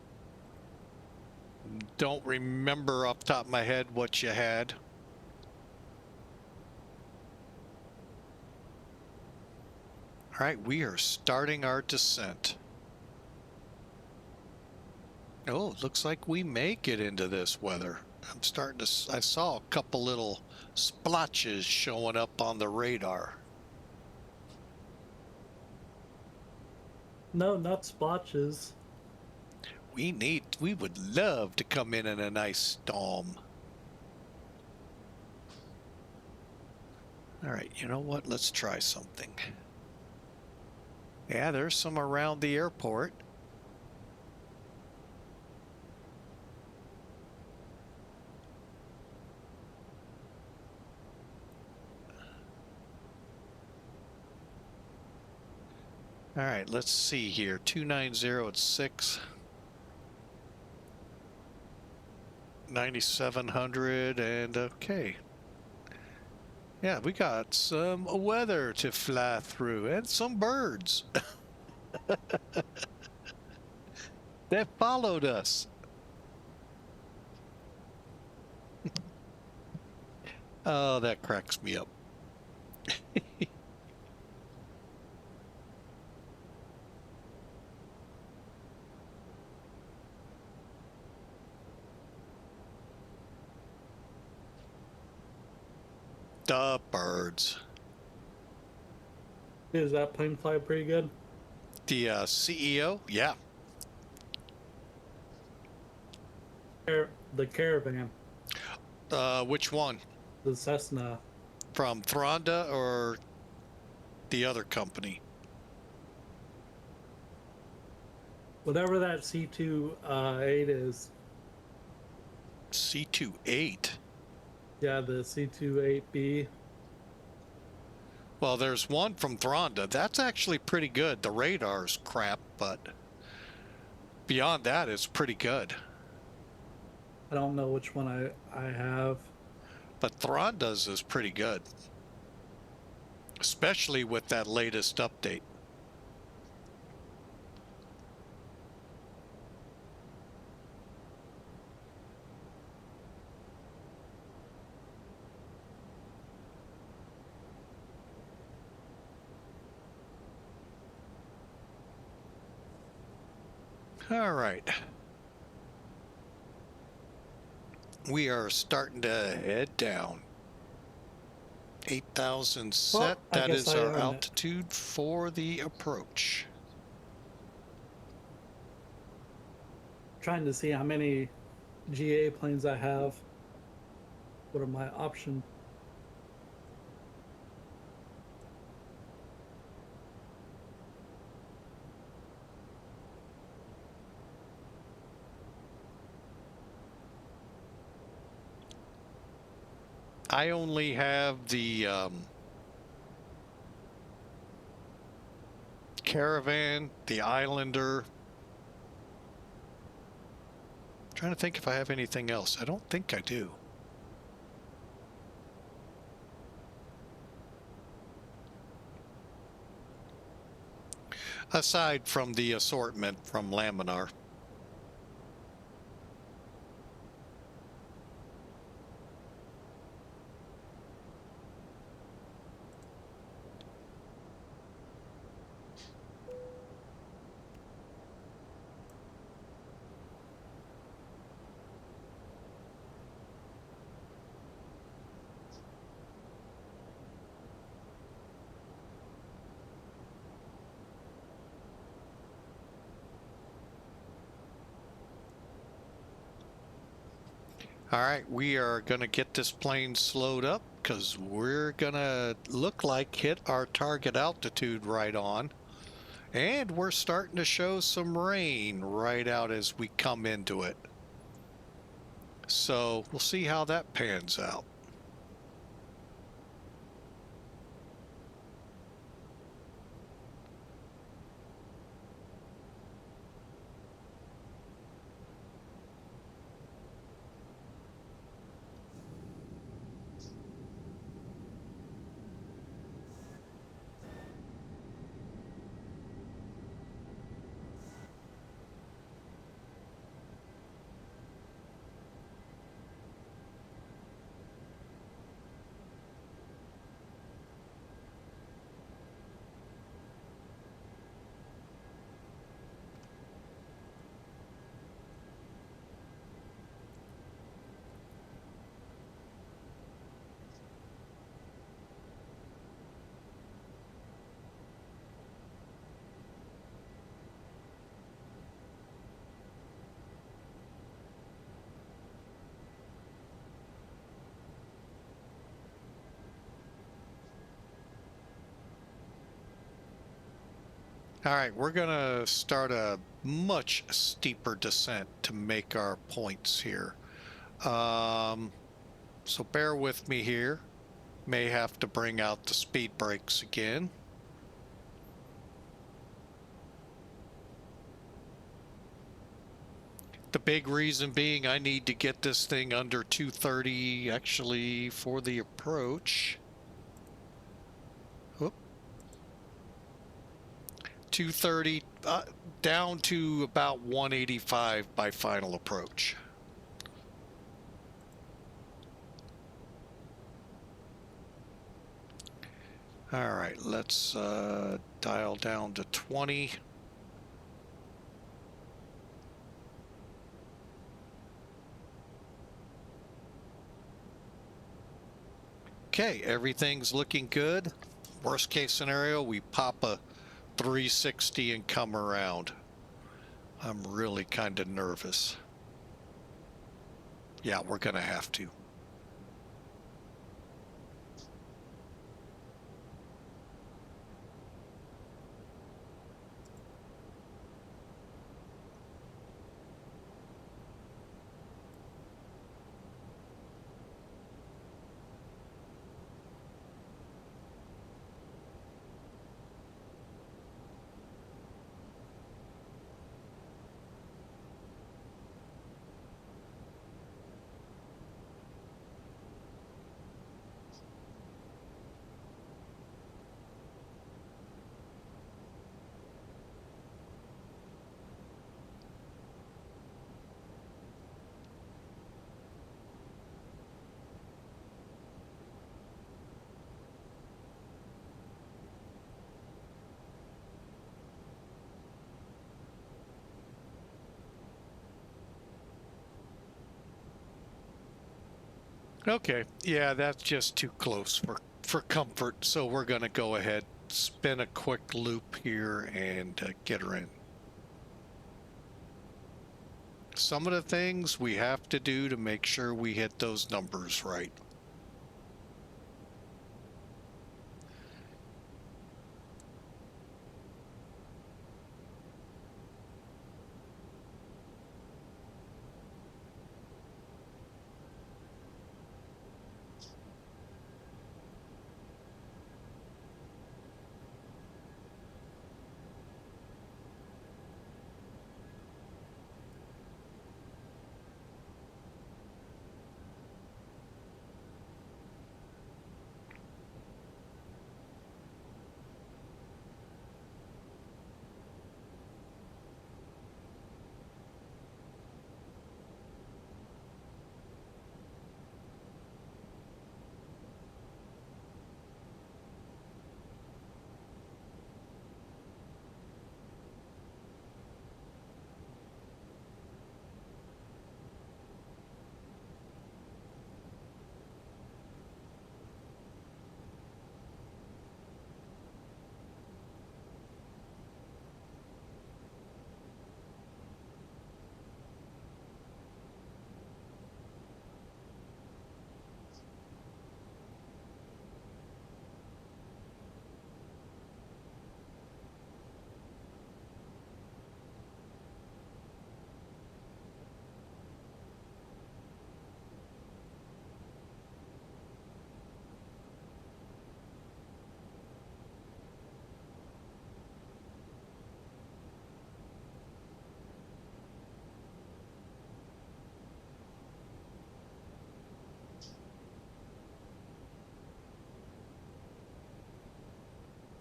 don't remember off the top of my head what you had. All right, we are starting our descent. Oh, it looks like we may get into this weather. I'm starting to, I saw a couple little splotches showing up on the radar. No, not splotches. We would love to come in a nice storm. All right, you know what? Let's try something. Yeah, there's some around the airport. All right, let's see here. 290 at 6. 9,700 and okay. Yeah, we got some weather to fly through and some birds that followed us. Oh, that cracks me up. The birds. Is that plane fly pretty good? The CEO? Yeah. The Caravan, Which one? the Cessna. From Thronda or the other company? Whatever that C28 is. C28. Yeah, the C28B. Well, there's one from Thronda. That's actually pretty good. The radar's crap, but beyond that, it's pretty good. I don't know which one I have. But Thronda's is pretty good, especially with that latest update. All right. We are starting to head down. 8,000 set. Well, That is our earned it. altitude for the approach. Trying to see how many GA planes I have. What are my options? I only have the Caravan, the Islander. I'm trying to think if I have anything else. I don't think I do. Aside from the assortment from Laminar. All right, we are going to get this plane slowed up because we're going to look like hit our target altitude right on. And we're starting to show some rain right out as we come into it. So we'll see how that pans out. All right, we're gonna start a much steeper descent to make our points here. So bear with me here. May have to bring out the speed brakes again. The big reason being I need to get this thing under 230 actually for the approach. Whoop. 230 down to about 185 by final approach. All right, let's dial down to 20. Okay, everything's looking good. Worst case scenario, we pop a 360 and come around. I'm really kind of nervous. Yeah, we're gonna have to. Okay, yeah, that's just too close for comfort. So we're gonna go ahead, spin a quick loop here, and get her in. Some of the things we have to do to make sure we hit those numbers right.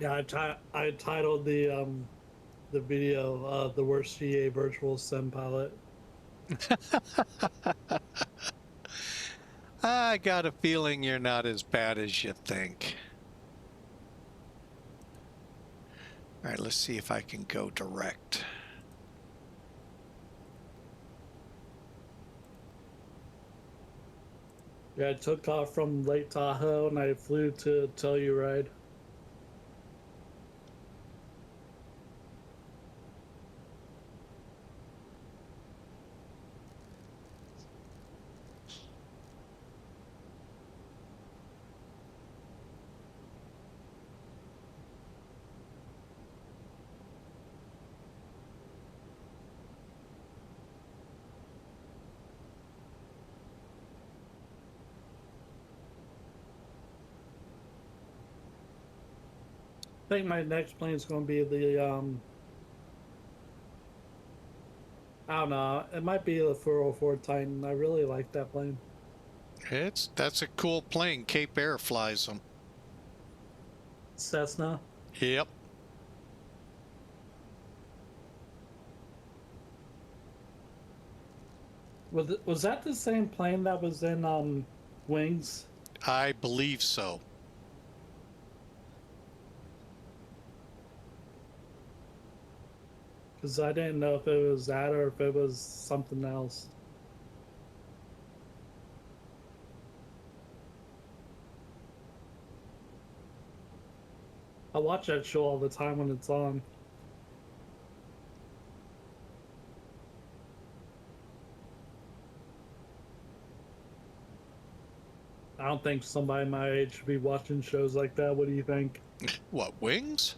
Yeah, I titled the video "The Worst GA Virtual Sim Pilot." I got a feeling you're not as bad as you think. All right, let's see if I can go direct. Yeah, I took off from Lake Tahoe and I flew to Telluride. think my next plane is going to be the I don't know. It might be the 404 Titan. I really like that plane. That's a cool plane. Cape Air flies them. Cessna. Yep. Was that the same plane that was in Wings? I believe so. Because I didn't know if it was that or if it was something else. I watch that show all the time when it's on. I don't think somebody my age should be watching shows like that. What do you think? What, Wings?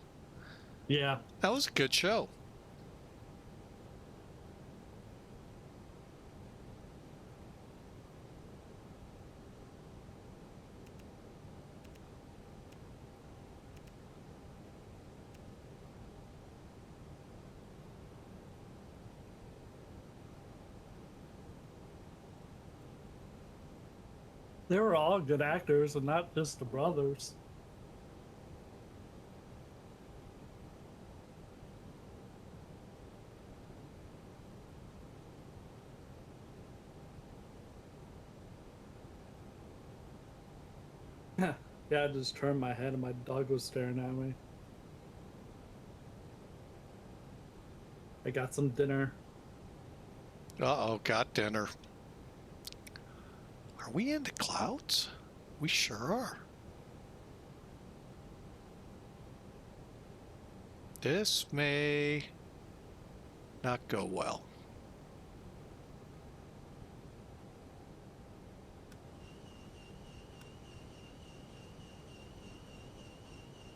Yeah. That was a good show. They were all good actors and not just the brothers. Yeah, I just turned my head and my dog was staring at me. I got some dinner. Uh-oh, got dinner. Are we in the clouds? We sure are. This may not go well.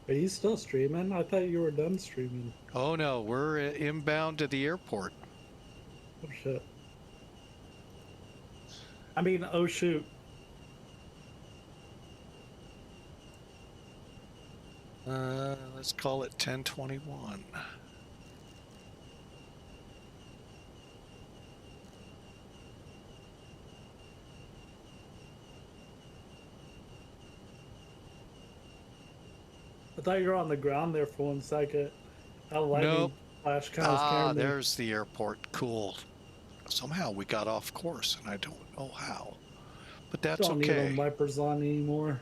Are you still streaming? I thought you were done streaming. Oh no, we're inbound to the airport. Oh shit. I mean, oh shoot. Let's call it 10:21. I thought you were on the ground there for 1 second. A lightning Nope. flash kind of scared me. There's the airport. Cool. Somehow we got off course, and I don't know how. But that's Don't need okay. them wipers on anymore.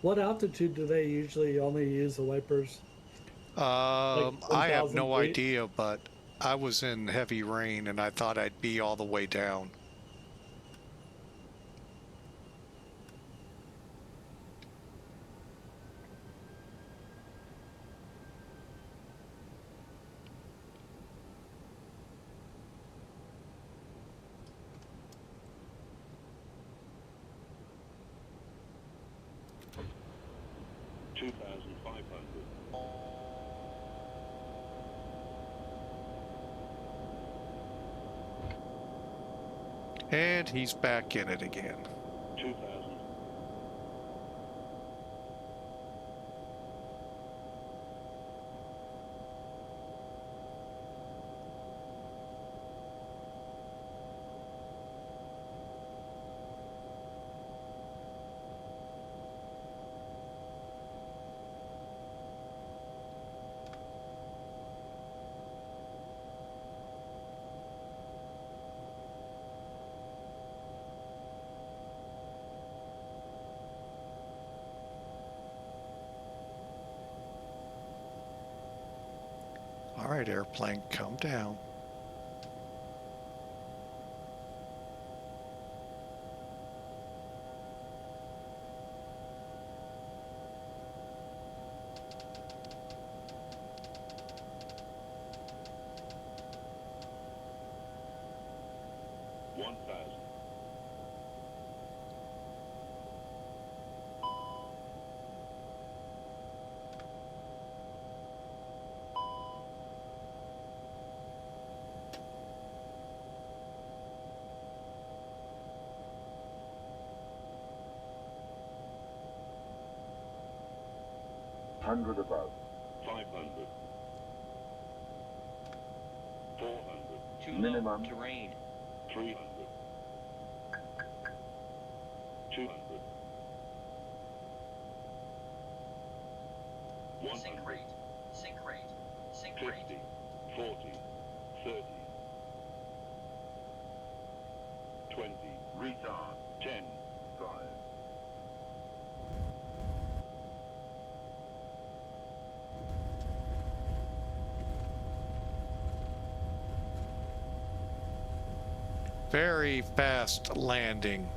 What altitude do they usually only use the wipers? I have 1,000 no feet? idea, but I was in heavy rain, and I thought I'd be all the way down. And he's back in it again. 2,000. All right, airplane, come down. 100 above. 500. 400. Too Minimum. low. Terrain. 300. 200. 100. Sink rate. Sink rate. Sink 50. rate. 40. 30. 20. Retard. 10. 5. Very fast landing.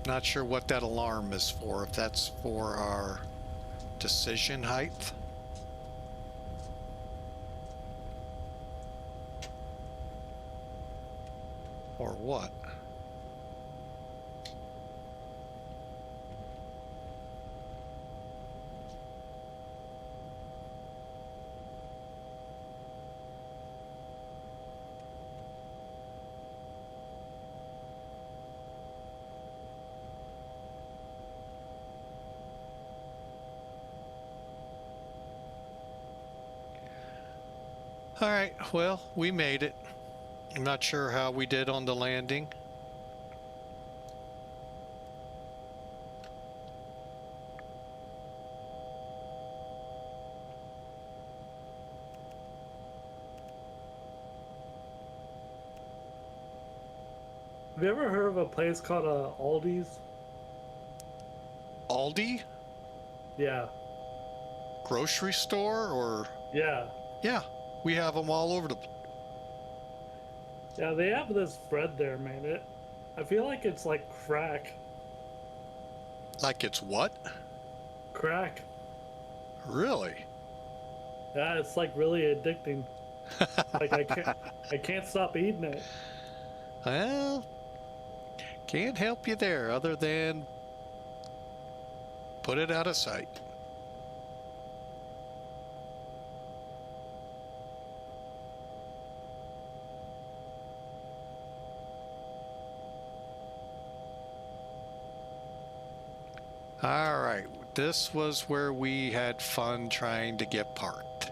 Not sure what that alarm is for, if that's for our decision height. Or what? All right, well, we made it. I'm not sure how we did on the landing. Have you ever heard of a place called Aldi's? Aldi? Yeah. Grocery store or? Yeah. Yeah, we have them all over the place. Yeah, they have this bread there, man. I feel like it's like crack. Like it's what? Crack. Really? Yeah, it's like really addicting. Like I can't stop eating it. Well, can't help you there other than put it out of sight. All right, this was where we had fun trying to get parked.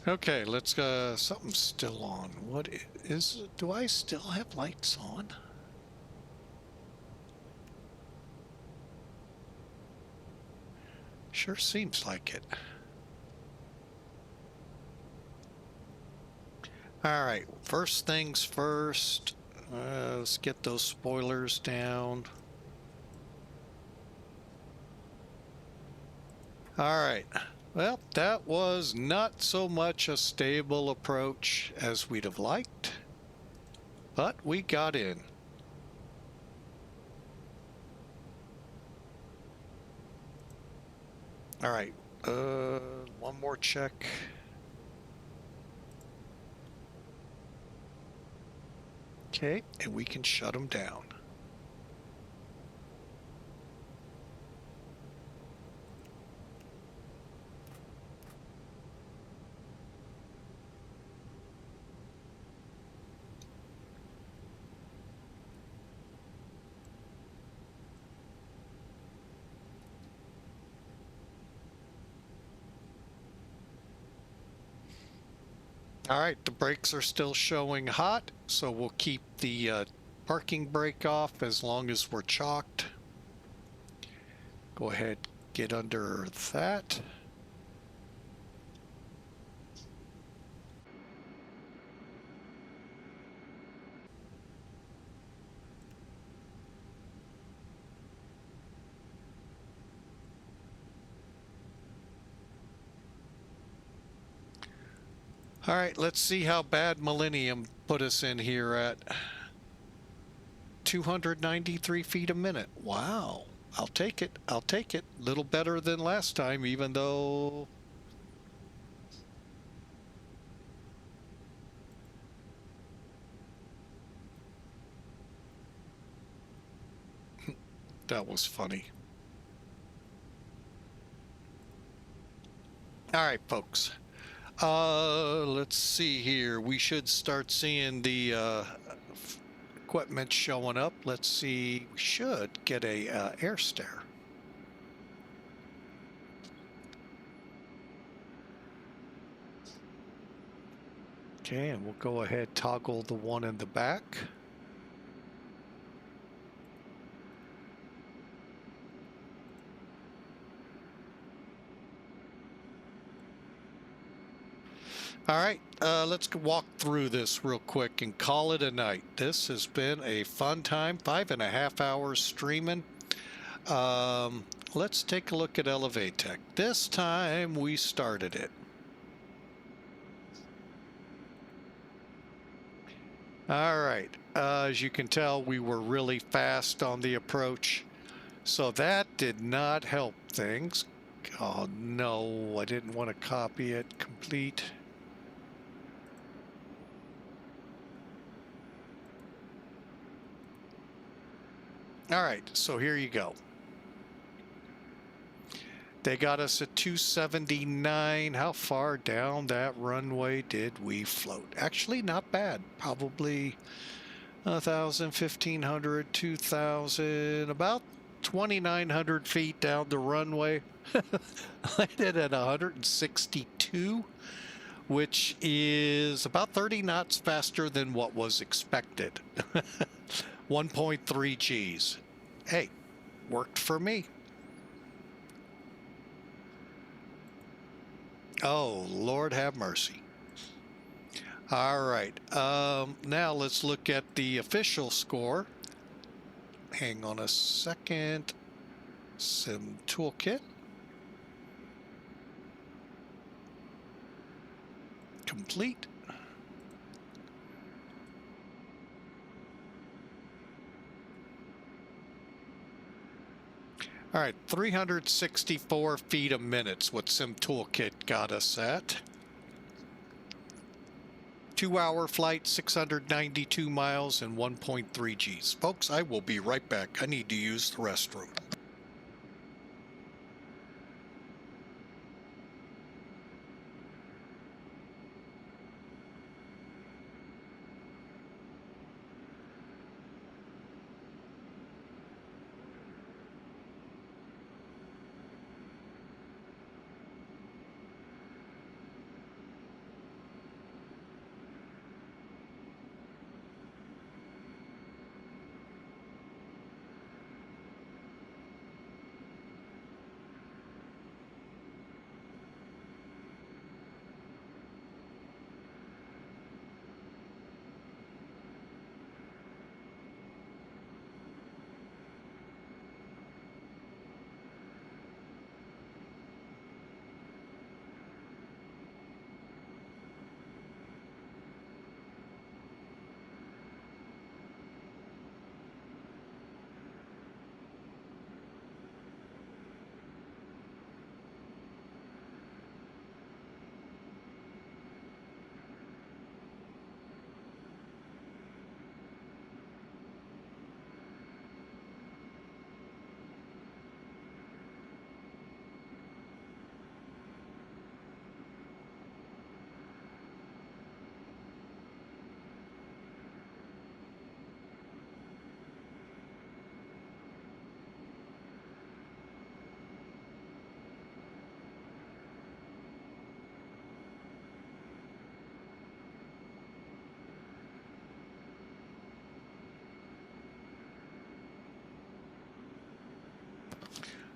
Okay, let's something's still on. What is do I still have lights on? Sure seems like it. All right, first things first. Let's get those spoilers down. All right. Well, that was not so much a stable approach as we'd have liked, but we got in. All right, one more check. Okay, and we can shut them down. All right, the brakes are still showing hot, so we'll keep the parking brake off as long as we're chalked. Go ahead, get under that. All right, let's see how bad Millennium put us in here at 293 feet a minute. Wow, I'll take it. I'll take it. Little better than last time, even though that was funny. All right, folks. Let's see here. We should start seeing the equipment showing up. Let's see. We should get a air stare. Okay, and we'll go ahead, toggle the one in the back. All right, let's walk through this real quick and call it a night. This has been a fun time, 5.5 hours streaming. Let's take a look at Elevatech. This time we started it. All right, as you can tell, we were really fast on the approach, so that did not help things. Oh no, I didn't want to copy it. Complete. All right, so here you go. They got us at 279. How far down that runway did we float? Actually, not bad. Probably 1,000, 1,500, 2,000, about 2,900 feet down the runway. Landed at 162, which is about 30 knots faster than what was expected. 1.3 Gs. Hey, worked for me. Oh, Lord have mercy. All right. Now let's look at the official score. Hang on a second. Sim Toolkit. Complete. All right, 364 feet a minute's what Sim Toolkit got us at. 2-hour flight, 692 miles, and 1.3 Gs. Folks, I will be right back. I need to use the restroom.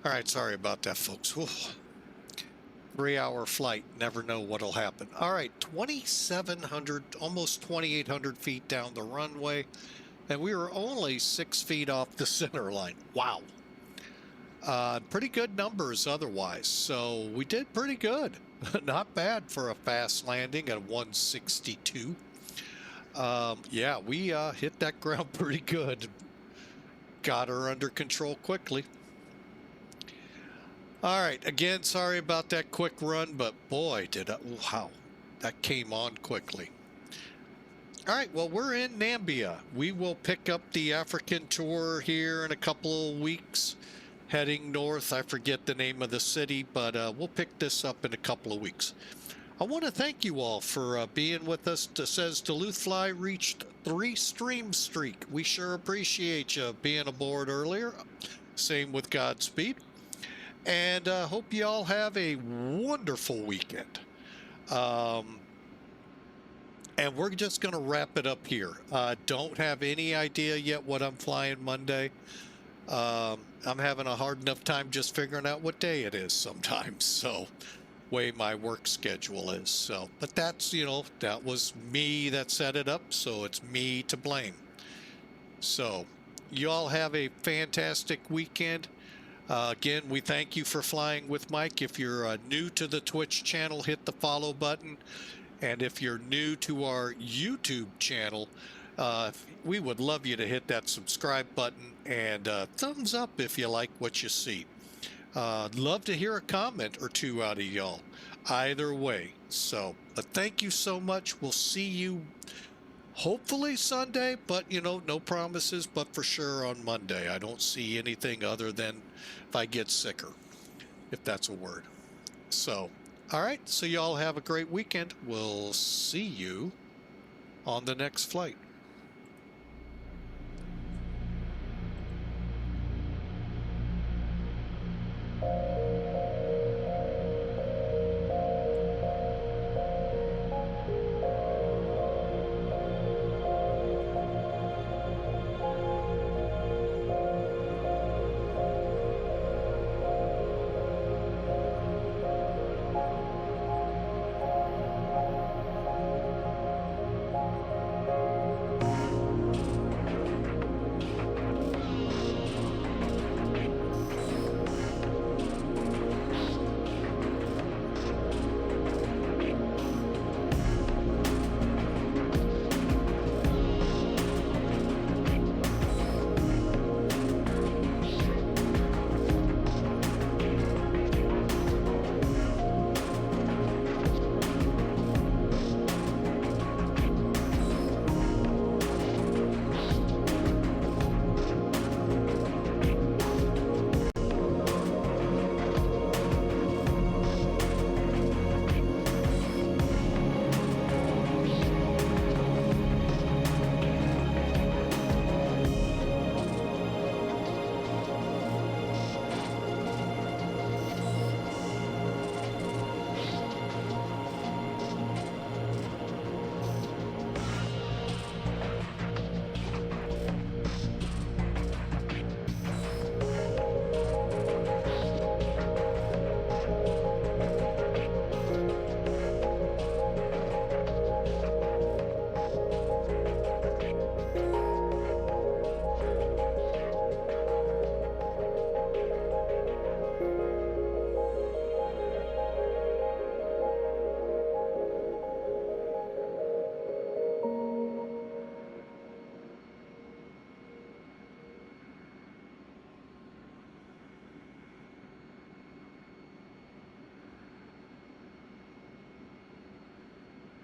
All right, sorry about that, folks. Whew. 3-hour flight, never know what'll happen. All right, 2,700, almost 2,800 feet down the runway, and we were only 6 feet off the center line. Wow. Pretty good numbers otherwise, so we did pretty good. Not bad for a fast landing at 162. Yeah, we hit that ground pretty good. Got her under control quickly. All right, again, sorry about that quick run, but boy, wow, that came on quickly. All right, well, we're in Namibia. We will pick up the African tour here in a couple of weeks, heading north. I forget the name of the city, but we'll pick this up in a couple of weeks. I want to thank you all for being with us. It says Duluth Fly reached 3 stream streak. We sure appreciate you being aboard earlier. Same with Godspeed. And hope you all have a wonderful weekend. And we're just going to wrap it up here. Don't have any idea yet what I'm flying Monday. I'm having a hard enough time just figuring out what day it is sometimes. So, way my work schedule is. So, but that's, you know, that was me that set it up. So it's me to blame. So, you all have a fantastic weekend. Again, we thank you for flying with Mike. If you're new to the Twitch channel, hit the follow button. And if you're new to our YouTube channel, we would love you to hit that subscribe button and thumbs up if you like what you see. Love to hear a comment or two out of y'all. Either way. So, but thank you so much. We'll see you hopefully Sunday, but you know, no promises, but for sure on Monday. I don't see anything other than if I get sicker, if that's a word. So, all right. So y'all have a great weekend. We'll see you on the next flight.